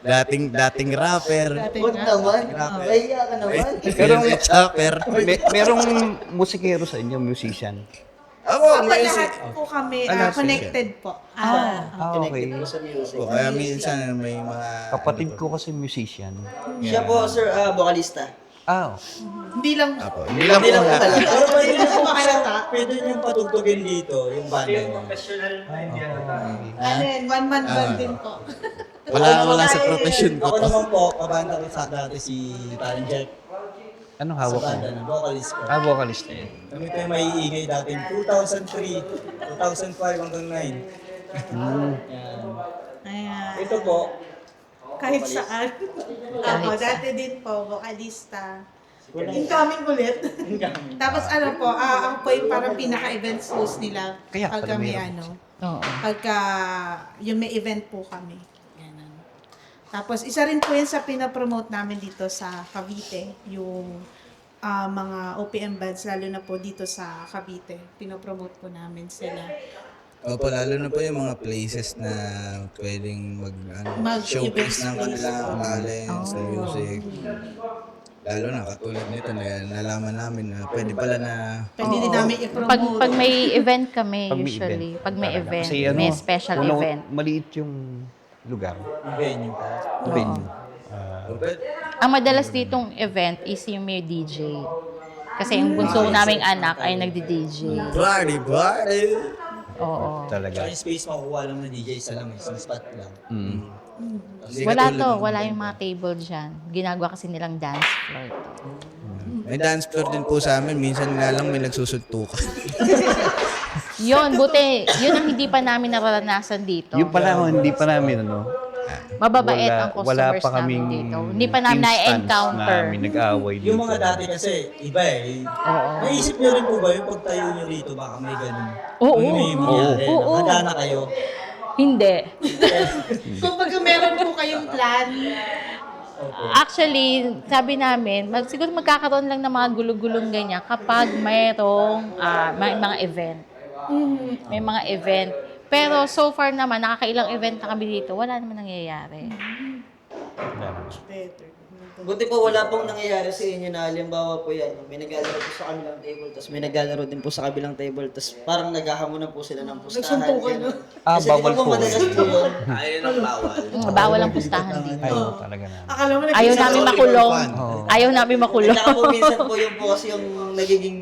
Dating rapper. Huwag naman. Mahiya ka naman. Pero chopper. Merong musikero sa inyo, musician. Ako, Kapag music. lahat po kami lahat connected po. Okay. Kaya minsan may mga... Kapatid ko kasi musician. Siya po, sir, vocalista. Hindi lang, Apo, hindi lang po lahat. Pero pwede hindi niyo lang po po halata. pwede niyo patugtugin dito, yung banda niyo. Ano yun, one-man band din po. Wala sa profession ko Ako to. naman po, kabanda ko sa dati si Talent Jack. Ano Sa hawak banda mo? na, vocalist ko. Vocalist na yun. Kami ko yung maiingay dati, 2003, 2005 hanggang 9. Yan. Ayan. Ito po, Kahit saan. Ako, dati din po, vocalista. Incoming ulit. Tapos ano po, ako po yung parang pinaka-events host nila. Kaya pag pala kami meron. Oo. pagka yung may event po kami. Ganun. Tapos isa rin po yan sa pinapromote namin dito sa Cavite, yung mga OPM bands, lalo na po dito sa Cavite. Pinopromote po namin sila. Opo, lalo na po yung mga places na pwedeng showcase ng kanilang talents sa music. Lalo na katulad nito na nalaman namin na pwede pala na Pwede din namin i-promote. Pag may event kami, Pag may usually. event. Pag may Talaga. event, Kasi may special event. Maliit yung lugar. venue pa. Venue. Ang madalas ditong event is yung may DJ. Kasi yung bunso naming anak ay nagdi-DJ. party. Oo. Talaga. Tsaka yung space makukuha lang ng DJ, isa lang, isang spot lang. Hindi Wala katulad to, ng- wala yung mga table dyan. Ginagawa kasi nilang dance floor to. May dance floor din po sa amin. Minsan nga lang may nagsusuntukan. Yun, buti. Yun ang hindi pa namin nararanasan dito. Yung pala, hindi pa namin, Mababait ang wala customers pa kaming namin dito. Hindi pa namin instance na-encounter. na may nag-aaway dito. Yung mga dati kasi, iba eh. Naisip nyo rin po ba yung pagtayo nyo rito, baka may ganun? Oo. May mangyari, Oo. handa na kayo. Hindi. Kung pagka meron po kayong plan, Actually, sabi namin, siguro magkakaroon lang ng mga gulo-gulong ganyan kapag mayroong may mga event. May mga event. Pero so far naman, nakakailang event na kami dito, wala naman nangyayari. better. Buti po wala pong nangyayari sa inyo na halimbawa po yan, may naglalaro po sa kabilang table, tapos may naglalaro din po sa kabilang table, tapos parang naghahamunan po sila ng pustahan. Nagsuntukan, no? Kasi Bawal di ba po. madalas po yun? Bawal ang pustahan dito. Ayaw talaga na. Akala mo Ayaw namin makulong. Oo. Ayaw namin makulong. Kaya po minsan po yung po kasi yung nagiging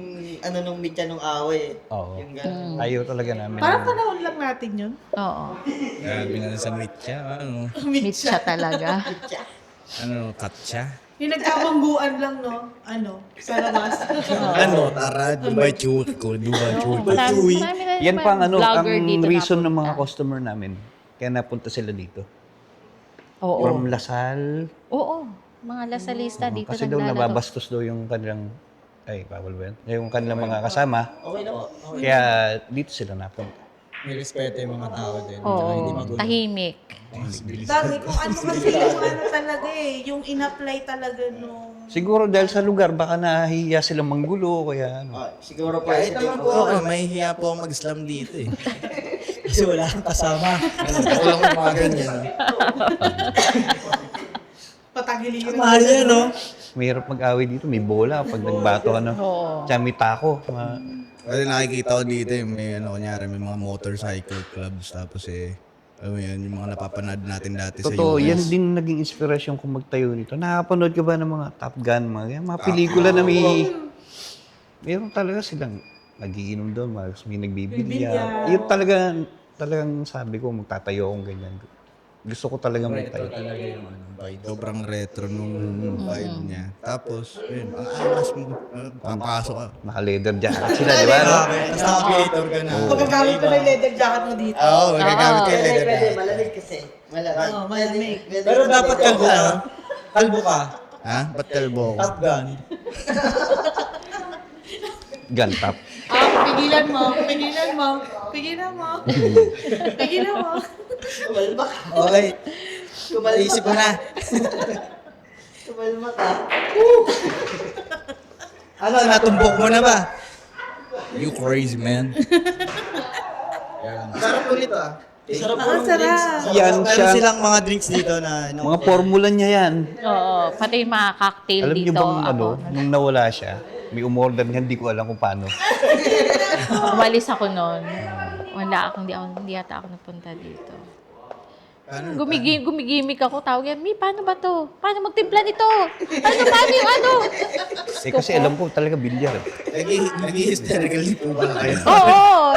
ano nung mitya nung away. Oo. Yung gano'n. Ayaw talaga namin. Parang panahon lang natin yun. Oo. Grabe na sa mitya. Meet siya talaga. Katsa? Yung nagkamangguan lang, no? Sa labas. Tara, Dubai Chuko, Dubai Chuko. Marami na Yan naman pa ang vlogger ang dito reason ng mga napunta. customer namin. Kaya napunta sila dito. Oo. From Lasal. Oo. Mga lasalista dito Kasi daw naglalaro. nababastos daw yung kanilang, bawal ba yan? Yung kanilang mga kasama. Okay na po. Kaya dito sila napunta. May respeto yung mga tao din. Tsaka hindi Oo. magulo. Tahimik. Dami kung ano kasi yung talaga yung in-apply talaga nung... Siguro dahil sa lugar, baka nahihiya silang manggulo, kaya ano. Siguro po Kahit kasi naman po ako, may hiya po ako mag-slam dito eh. Kasi wala kang kasama. Ako lang yung mga ganyan. Patagiliran. Mahal yan, no? Mahirap mag-away dito, may bola pag nagbato, Oo. Tsaka may tako. Kasi nakikita ko dito may kunyari, may mga motorcycle clubs, tapos alam mo yun, yung mga napapanood natin dati sa Totoo, US. yan din naging inspirasyon kung magtayo nito. Nakapanood ka ba ng mga Top Gun, mga pelikula na may... Meron talaga silang nagiinom doon, may nagbibilya. Yun talagang sabi ko, magtatayo akong ganyan. Gusto ko talaga magtayo. Sobrang retro nung vibe niya. Tapos, yun, ang angas mo, papasok ka. Naka-leather jacket sila, di ba? No? Tapos naka-creator ka na. Pagkagamit ko na yung leather jacket mo dito. Oo, nagagamit kayo Pwede, leather pwede. jacket. Malamig kasi. Malamig. Oo, malamig. Pwede. Pero dapat kalbo ka. Kalbo ka. Ha? Ba't kalbo ko? Top gun. Gun top. Pigilan mo. Pigilan mo. Pigilan mo. Pigilan mo. Kumalma ka. Okay. Kumalma Naisip ko na. Kumalma ka. Ano, natumbok mo na ba? You crazy man. Sarap ulit ah. Sarap po Ah, ng sarap. drinks. Yan Meron siya. silang mga drinks dito na... Mga formula niya yan. Oo. Pati yung mga cocktail Alam dito. niyo bang ako. nung nawala siya, may umorder nga, hindi ko alam kung paano. Umalis ako noon. Wala ako, hindi yata ako napunta dito. Gumigimik ako, tawag yan, Mi, paano ba to? Paano magtimpla nito? Paano yung ano? Kasi alam ko talaga bilyar. Nag-hysterical po ba kayo? Oo.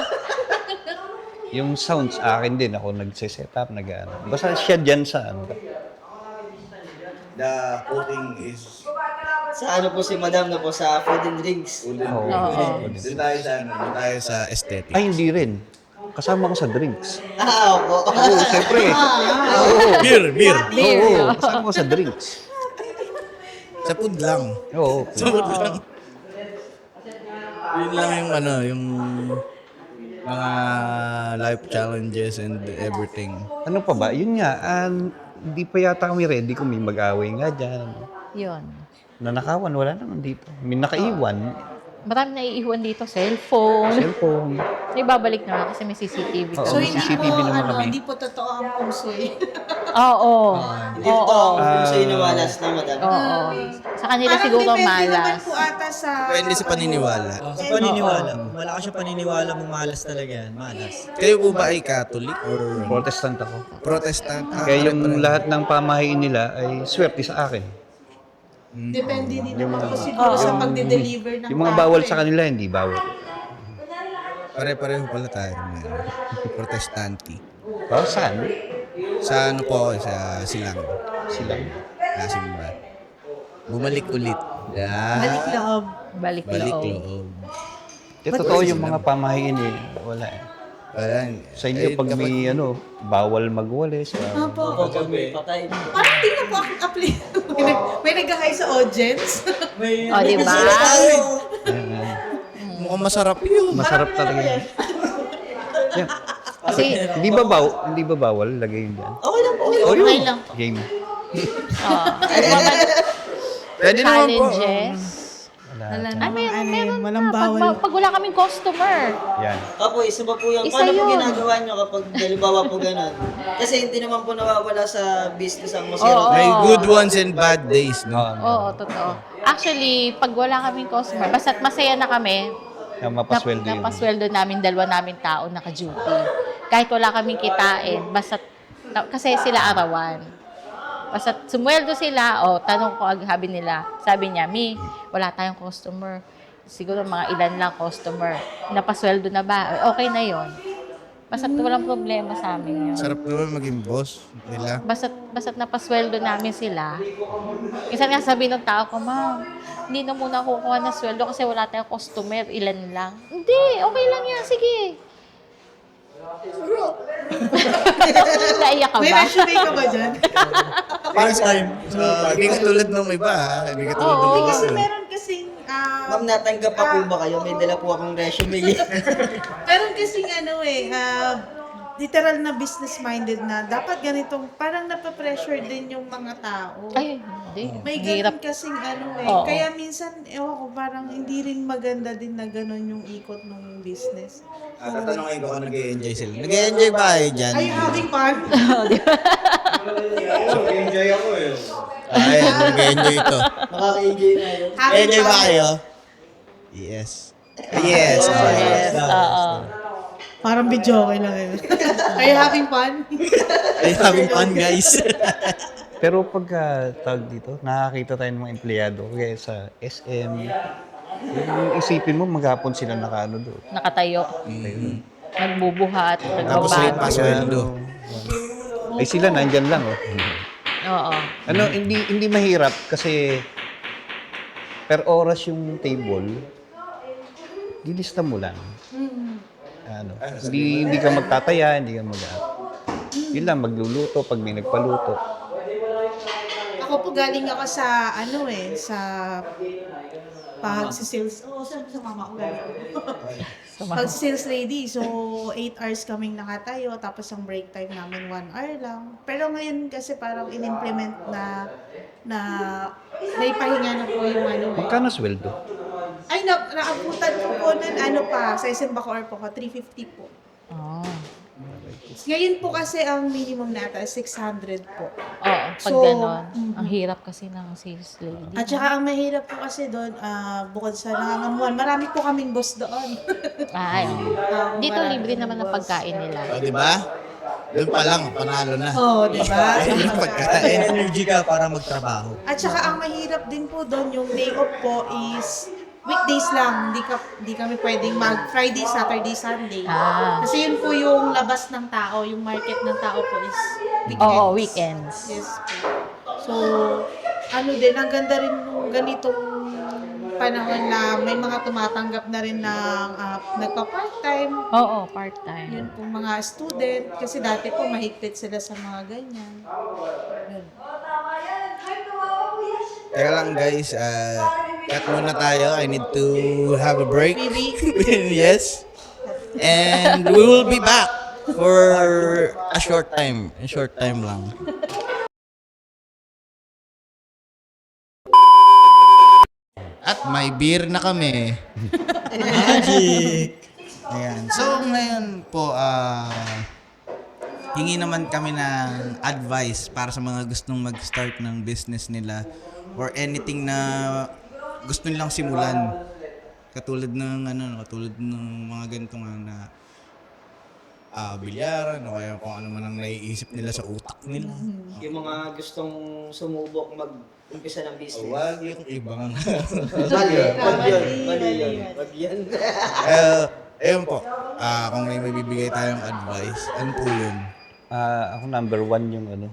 Yung sounds, akin din. Ako nagse-set up, nag-ano. Basta siya dyan sa ano. The cooking is... Sa ano po si Madam na po sa food and drinks. Oo. Doon tayo sa doon tayo sa aesthetic. Ay, hindi rin. Kasama ko sa drinks. Opo. Oo, siyempre. Beer. Oo, kasama ko sa drinks. Sa food lang. Oo. Sa food lang. Yun lang yung yung mga life challenges and everything. Ano pa ba? Yun nga, hindi pa yata kami ready kung may mag-away nga dyan. Yun. Nanakawan, wala naman dito. May nakaiwan, Marami na iiwan dito, cellphone. cellphone. Ibabalik na kasi may CCTV Oo. So, kami. hindi CCTV po, naman kami. hindi po totoo ang pusoy. Oo. Hindi po ako sa inawalas na Madam. Oo. Sa kanila siguro depende naman malas. po ata sa... Depende sa paniniwala. Sa paniniwala. Wala ka siya paniniwala mong malas talaga yan. Malas. Kayo po ba ay Catholic or Protestant ako. Protestant? Kaya yung lahat ng pamahiin nila ay swerte sa akin. Depende din naman po siguro sa pagde-deliver ng Yung mga bawal sa kanila, hindi bawal. Pare-pareho pala tayo ng protestante. Oh, saan? Sa ano po ako, sa Silang. Silang. Nasimba. Bumalik ulit. Balik loob. Balik Balik loob. loob. Totoo yung mga pamahiin eh. Wala eh. Ayan. Sa inyo, pag may bawal magwalis. Opo. Pag may patay. Parang hindi na po apply. May nag-hi sa audience. May O, di ba? Mukhang masarap yun. Masarap talaga yan. Yan. Kasi, Hindi ba bawal lagay yun dyan? Okay lang po. okay lang. Game. Pwede naman po. Challenges. Wala Ay, meron walang na. bawal. Pag wala kaming customer. Yan. Opo, isa pa po yan. Isa Paano po yun. ginagawa nyo kapag halimbawa po ganun? Kasi hindi naman po nawawala sa business ang masira. Oo. May good ones and bad days, no? Oo, totoo. Actually, pag wala kaming customer, basta't masaya na kami, Na mapasweldo yun. napasweldo namin, dalawa namin tao naka-duty. Kahit wala kaming kitain, basta't, kasi sila arawan. Basta sumweldo sila, tanong ko sabi nila, sabi niya, Mi, wala tayong customer. Siguro mga ilan lang customer. Napasweldo na ba? Okay na yon. Basta walang problema sa amin yun. Sarap naman maging boss nila. Basta't napasweldo namin sila. Minsan nga sabi ng tao ko, Ma'am, hindi na muna kukuha ng sweldo kasi wala tayong customer, ilan lang. Hindi, okay lang yan, sige. Naiyak ka May ba? resume ka ba dyan? First time. Hindi katulad ng iba, ha? Hindi katulad ng Hindi iba. kasi meron kasing... Ma'am, natanggap pa po ba kayo? May dala po akong resume. meron kasing literal na business-minded na dapat ganitong, parang napapressure din yung mga tao. Ay, hindi. May Hirap. ganun kasing Oo. Kaya minsan, ewan ko, parang hindi rin maganda din na ganun yung ikot ng business. Tatanungin ko kung nag-enjoy sila. Nag-enjoy ba kayo dyan? Are you having fun? Enjoy ako eh. Ay, nag-enjoy ito. Nakaka-enjoy na yun. Having Enjoy ba fun? kayo? Yes. Yes. Yes, oo. Parang video okay lang yun. Are you having fun? Ay, having fun, guys. Pero pagka tawag dito, nakakita tayo ng mga empleyado kaya sa SM, yung isipin mo maghapon sila nakaano doon. Nakatayo. Nagbubuhat, Tapos may nagbabag. pasweldo. Ay sila nandyan lang oh. Oo. Hindi mahirap kasi per oras yung table, gilista mo lang. Hindi ka magtataya, hindi ka yun lang, magluluto pag may nagpaluto. Ako po galing ako sa sa pag-sales. Sa mama ko galing. Pag-sales lady. So, 8 hours kaming nakatayo. Tapos ang break time namin 1 hour lang. Pero ngayon kasi parang in-implement na may pahinga na po yung Magkano sweldo? Ay, naabutan ko po nun, sa SM Bacoor po ko, 350 po. Oh. Ngayon po kasi ang minimum nata is 600 po. Oo, pag So, gano'n. Ang hirap kasi ng sales lady. At saka ang mahirap po kasi doon, bukod sa nangangamuhan, marami po kaming boss doon. Ay, dito libre naman ang pagkain nila. O, di ba? Doon pa lang, panalo na. Oo, di ba? Yung pagkain. Energy ka para magtrabaho. At saka ang mahirap din po doon, yung day off po is weekdays lang. Hindi kami pwedeng mag-Friday, Saturday, Sunday. Kasi yun po yung labas ng tao, yung market ng tao po is weekends. Oo, weekends. Yes po. So, ang ganda rin nung ganitong panahon na may mga tumatanggap na rin ng nagpa-part-time. Oo, part-time. Yun po mga student. Kasi dati po mahigpit sila sa mga ganyan. Yun. Teka lang, guys. Cut muna tayo. I need to have a break. Maybe. Yes. And we will be back for a short time. A short time lang. At may beer na kami. Magic! Ayan. So, ngayon po, hingi naman kami ng advice para sa mga gustong mag-start ng business nila or anything na gusto nilang simulan. Katulad ng mga ganitong na bilyaran o kaya kung ano man ang naiisip nila sa utak nila. Yung mga gustong sumubok mag-umpisa ng business. Huwag yung ibang Mali yun. Wag yun. Ayun po, kung may mabibigay tayong advice, ano po yun? Ako number 1 yung ano.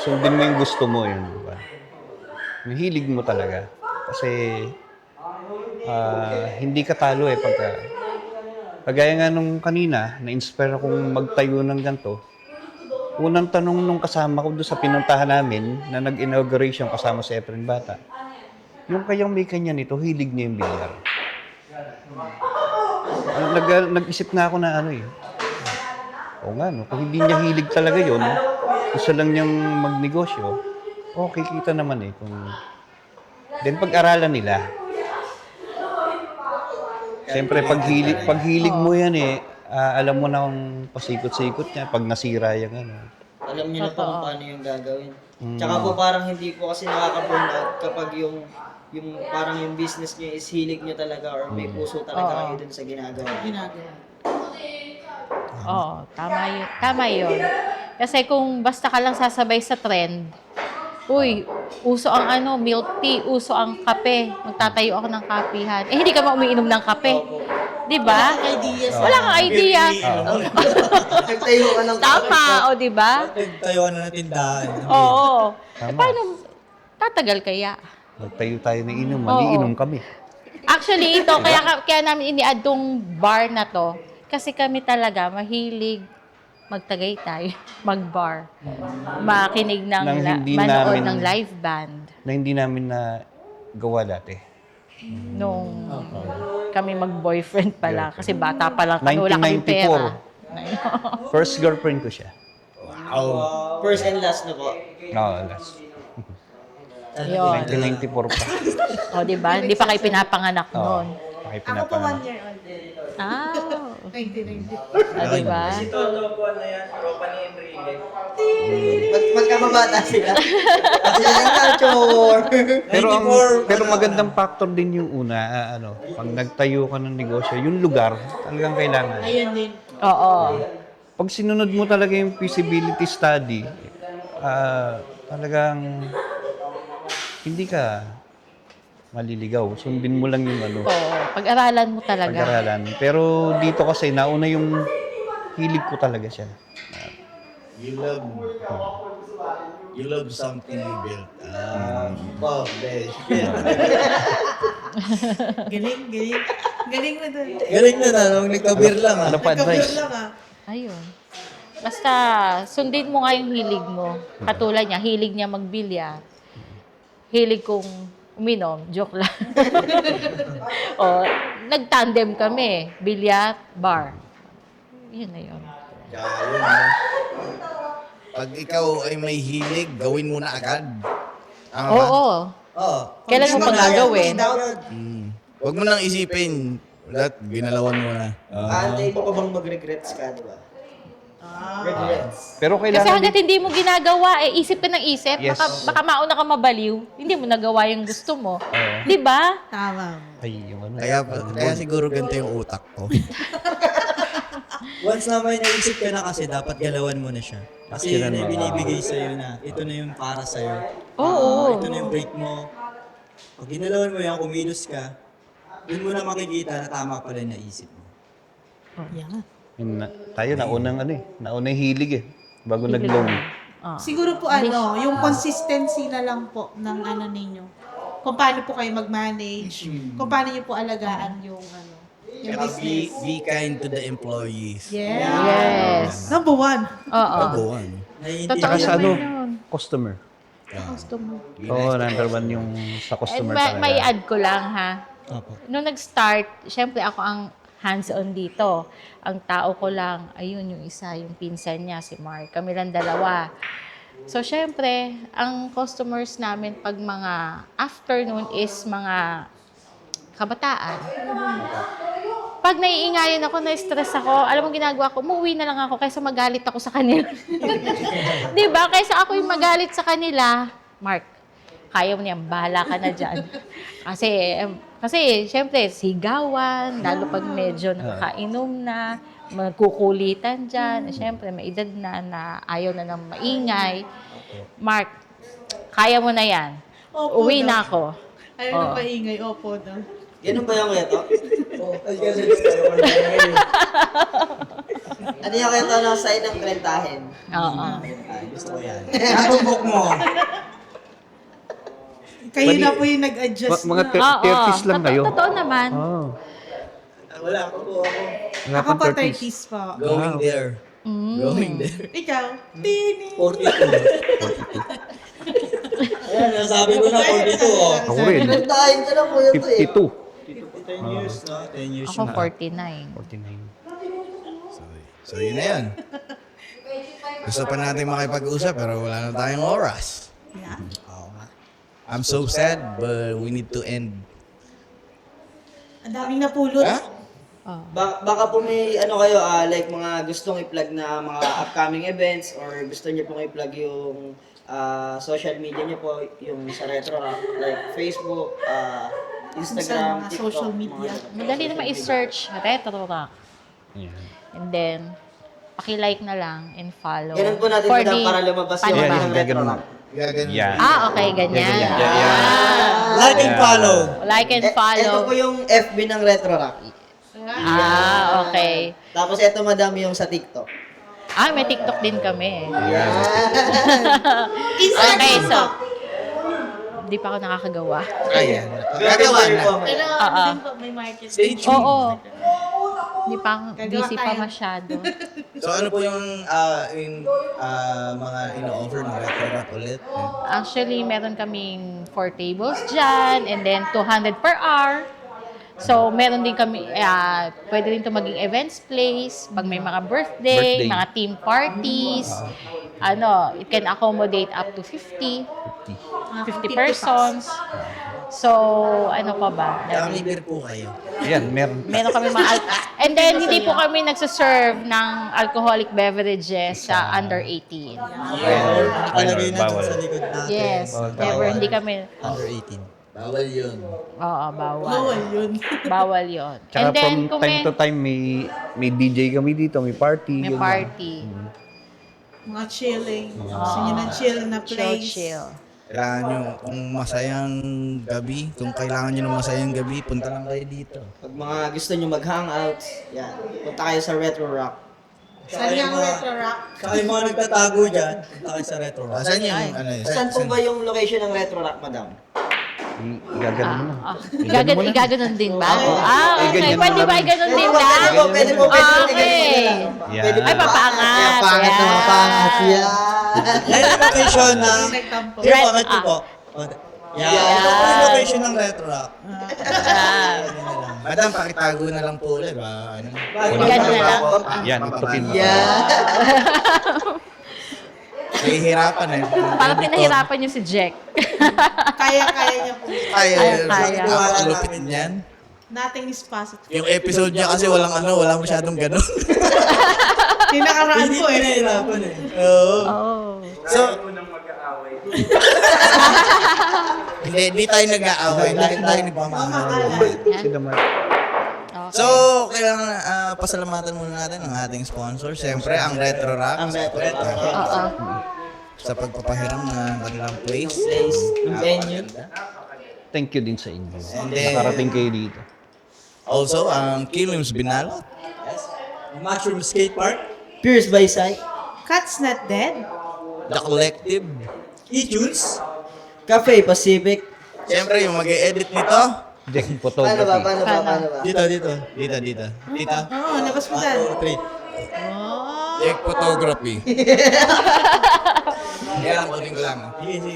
Sundin mo yung gusto mo yun. Diba? Yung hilig mo talaga. Kasi hindi ka talo eh pagka... Kagaya nga nung kanina, na-inspire akong magtayo ng ganito. Unang tanong nung kasama ko doon sa pinuntahan namin na nag-inauguration kasama si Efren Bata, yung kayang may kanya nito, hilig niya yung bilyar. Nag-isip na ako na ano eh. Oo nga, no? Kung hindi niya hilig talaga yun, gusto lang niyang magnegosyo, okay, kita naman eh. Then pag-aralan nila. Siyempre, pag hilig mo yan eh, alam mo na kung pasikot-sikot niya, pag nasira yung ano. Alam niyo na po kung paano yung gagawin. Tsaka po parang hindi po kasi nakaka-burnout kapag yung parang yung business niyo is hilig niyo talaga or may puso talaga kayo dun sa ginagawa. Oo, tama yun. Tama yun. Kasi kung basta ka lang sasabay sa trend, uy, uso ang ano, milk tea, uso ang kape. Magtatayo ako ng kapihan. Eh, hindi ka umiinom ng kape. Di ba? Wala kang idea. Nagtayo ka ng Tama, o di ba? Tayo na ng tindahan. Oo. Eh, paano tatagal kaya? Magtayo tayo ng inuman, Oo. iinom kami. Actually, ito, kaya namin ini-add tong bar na to. Kasi kami talaga mahilig magtagaytay, mag-bar, makinig ng, Nang hindi manood namin- ng live band. Na hindi namin na gawa dati. Nung kami mag-boyfriend pa lang. Kasi bata pa lang kami, wala kami 1994. pera. First girlfriend ko siya. First and last na po. No, last. Yun. 1994 pa. O, di ba? Hindi pa kayo pinapanganak noon. Okay, Ako po 1 pinapanganak. year old. Ah. 1990. Di ba? Magkababata sila. Sila na, chor. Pero magandang factor din yung una, pag nagtayo ka ng negosyo, yung lugar, talagang kailangan. Ayun din. Oo. Pag sinunod mo talaga yung feasibility study, talagang hindi ka maliligaw. Sundin mo lang yung Oo. Pag-aralan mo talaga. pag-aralan. Pero dito kasi, nauna yung hilig ko talaga siya. You love something you built. Galing, galing. Galing na doon. Galing na nung nagka-beer lang Ano pa advice? Lang ah. Ayun. Basta, sundin mo nga yung hilig mo. Katulad niya, hilig niya magbilya. Hilig kong uminom. Joke lang. O, nag-tandem kami. Bilyat, bar. Yun na yun. Pag ikaw ay may hilig, gawin mo na agad. Tama ba? Oo. Oo. Kailan mo pa gagawin? Huwag mo nang isipin. Lahat, ginalawan mo na. Aantayin mo pa bang mag-regrets ka, di ba? Regrets. Pero Kasi kailangan hanggat hindi mo ginagawa, isip ka ng isip, Yes. baka mauna ka mabaliw, hindi mo nagawa yung gusto mo. Di ba? Tama. Ay, yung ano. Kaya siguro ganito yung utak ko. Once na may naisip ka na kasi, dapat galawan mo na siya. Kasi yun Actionan na mo. binibigay sa'yo na, ito na yung para sa'yo. Oo. Ito na yung break mo. Pag ginalawan mo yan, kumilos ka, dun mo na makikita na tama pala yung naisip mo. Yeah. Tayo, naunang hilig eh. Bago nag-loan. Siguro po yung consistency na lang po ng ninyo. Kung paano po kayo mag-manage, kung paano niyo po alagaan yung yung Saka business. be kind to the employees. Yeah. Yes. Number 1. Oo. Babuhan. Tsaka sa yun. customer. Customer. Oo, number 1 yung sa customer talaga. May add ko lang ha. Opo. Nung nag-start, syempre ako ang hands-on dito. Ang tao ko lang, ayun yung isa, yung pinsan niya, si Mark. Kami lang dalawa. So, syempre, ang customers namin pag mga afternoon is mga kabataan. Pag naiingayan ako, na-stress ako, alam mo ginagawa ko, umuwi na lang ako kaysa magalit ako sa kanila. Di ba? Kaysa ako yung magalit sa kanila, Mark, kaya mo niyan, bahala ka na dyan. Kasi syempre, sigawan, lalo pag medyo nakakainom na, magkukulitan dyan. Syempre, may edad na ayaw na ng maingay. Mark, kaya mo na yan. Opo Uwi daw. na ako. Ayaw na maingay. Opo daw. Ganun ba yung reto? Ay, kasi nagkaroon na ngayon. Ano yung reto ng side ng krentahin? Oo. Ay, gusto ko yan. Natumbok mo. Kayo Pwede- na po yung nag-adjust Mga na. 30s lang kayo. Totoo naman. Oh. Wala pa po ako. Wala Ako pang po 30s. 30s po. Going there. Going there. Ikaw? Tini. 42. Ayan, nasabi ko na 42. Oh. Ako rin. Krentahin ka na po yun to eh. 52. 10 years, no? 10 years Ako na. 49. 49. So yun na yun. Gusto pa natin makipag-usap pero wala na tayong oras. Yeah. Oo nga. I'm so sad but we need to end. Ang daming napulot. Ha? Baka po may ano kayo, like mga gustong i-plug na mga upcoming events or gusto niyo pong i-plug yung social media niyo po, yung sa Retro Rock, like Facebook, Instagram, Sa mga TikTok, social media. mga ganun. Madali naman i-search Retro Rock. Yan. And then, paki-like na lang and follow. Ganun po natin For madam, the para lumabas yung paano Yan, ng ba? Retro ganun. Rock. Gaganon. Yan. Okay, ganyan. Like and follow. Like and Ito follow. po yung FB ng Retro Rock. Okay. Tapos ito madam yung sa TikTok. May TikTok din kami. Insta Okay, so, TikTok. hindi pa ako nakakagawa. Ayan. Gagawa Gagawa po. na. Pero Oo. din po, may market. Stay tuned. Oo. Hindi pa ako, Gagawa busy pa tayo. masyado. So ano po yung mga ino-offer ng Retro Rock ulit? Actually, meron kaming 4 tables dyan, and then 200 per hour. So, meron din kami, pwede rin ito maging events place, pag may mga birthday, Birthday. mga team parties. It can accommodate up to 50 persons. So, ano pa ba? Family beer po kayo. Yan, meron. Meron kami mga and then hindi po kami nagsaserve ng alcoholic beverages sa under 18. Nakalagay na dun Bawal. sa likod natin. Yes, never, hindi kami, Under 18. Bawal yun. oo, bawal. Bawal yun. Bawal yun. Tsaka And then, from kung time to time, may DJ kami dito, may party. may ganyan. party, Mga chilling. Gusto nyo ng chill na place. chill. Kailangan nyo, kung masayang gabi, kung kailangan nyo ng masayang gabi, punta lang kayo dito. Pag mga gusto nyo mag-hangout, yan. Punta kayo sa Retro Rock. Saan yung Retro Rock? Saka yung mga nagtatago dyan, punta kayo sa Retro Rock. Saan yung, ano yun? Saan po ba yung location ng Retro Rock, madam? Igaganon mo na. Igaganon din ba? Okay. ganyan Pwede lang ba naman. iganon din Pwede ba? po, pwede po. Okay. Pwede po. Ay, papaangat. Kaya pangat na Ayan. mapangat. Yan. Yan yung location ng... Nagtampo. Yung pangat ko po. Yan. Ito po yung location ng Retro Rock. Madam, pakitago na lang po ulit. Ba, ano? Ganun na lang. Yan, itukin mo. Yan. Nahihirapan eh. Parang pinahirapan niyo si Jack. Kaya niya po. Kaya, Kaya. ang lupit niyan. Nothing is positive. Yung episode niya kasi walang wala masyadong ganun. Yung nakaraan Hindi po eh. pinahirapan eh. Oo. Oh. So, hindi tayo nag-aaway. Dahil tayo nagmamahal. Sila man. So, kailangan pasalamatan muna natin ang ating sponsor. Siyempre, ang Retro Rock. Ang Retro Rock. Oo. Sa pagpapahiram ng kanilang place. Place. Venue. Thank you din sa inyo. And then- Nakarating kayo dito. Also, ang Kilims Binalot. Mushroom Skate Park. Pierce by Sight. Cat's not dead. The Collective. E-Tunes. Cafe Pacific. Siyempre, yung mag-e-edit nito. Jack Paano ba? Photography. Paano ba? Paano ba? Dito. Dito. Dito. Oo, labas mo dyan. 1, 2, 3. Oh. Check Photography. Yan lang, kunin ko lang. Sige.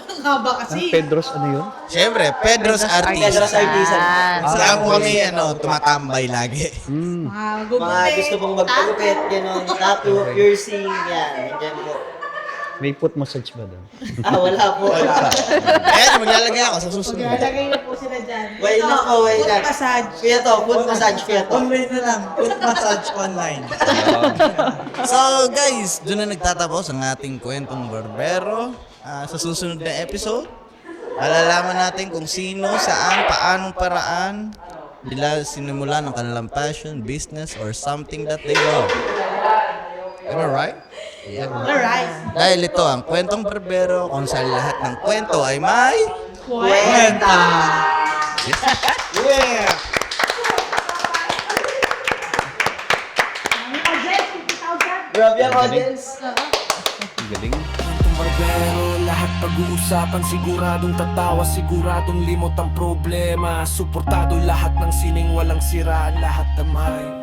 Ang haba kasi. Pedros, ano yun? Siyempre, Pedro's Pedro's Artista. Artisan. Saan po kami, tumatambay lagi. Hmm. Mga Mga gugupit. gusto pong magpalupit, gano'n, tattoo, piercing, yan. Nandiyan po. May foot massage ba doon? Wala po. Ayan, maglalagay ako sa susunod. Maglalagay na po sila dyan. Wait lang po, wait foot lang. massage. Kuya to, foot massage, kuya to. Online na lang. Foot massage online. So guys, doon na nagtatapos ang ating kwentong barbero. Sa susunod na episode, malalaman natin kung sino, saan, paanong paraan nila sinimula ng kanilang passion, business, or something that they love. Am I right? Yeah. Alright. Dahil ito ang kwentong barbero kung saan lahat ng kwento ay may... Kwenta. Yeah! Grabe ang audience. Ang galing. Itong barbero, lahat pag-uusapan, siguradong tatawa, siguradong limot ang problema. Suportado lahat ng sining, walang siraan, lahat damay.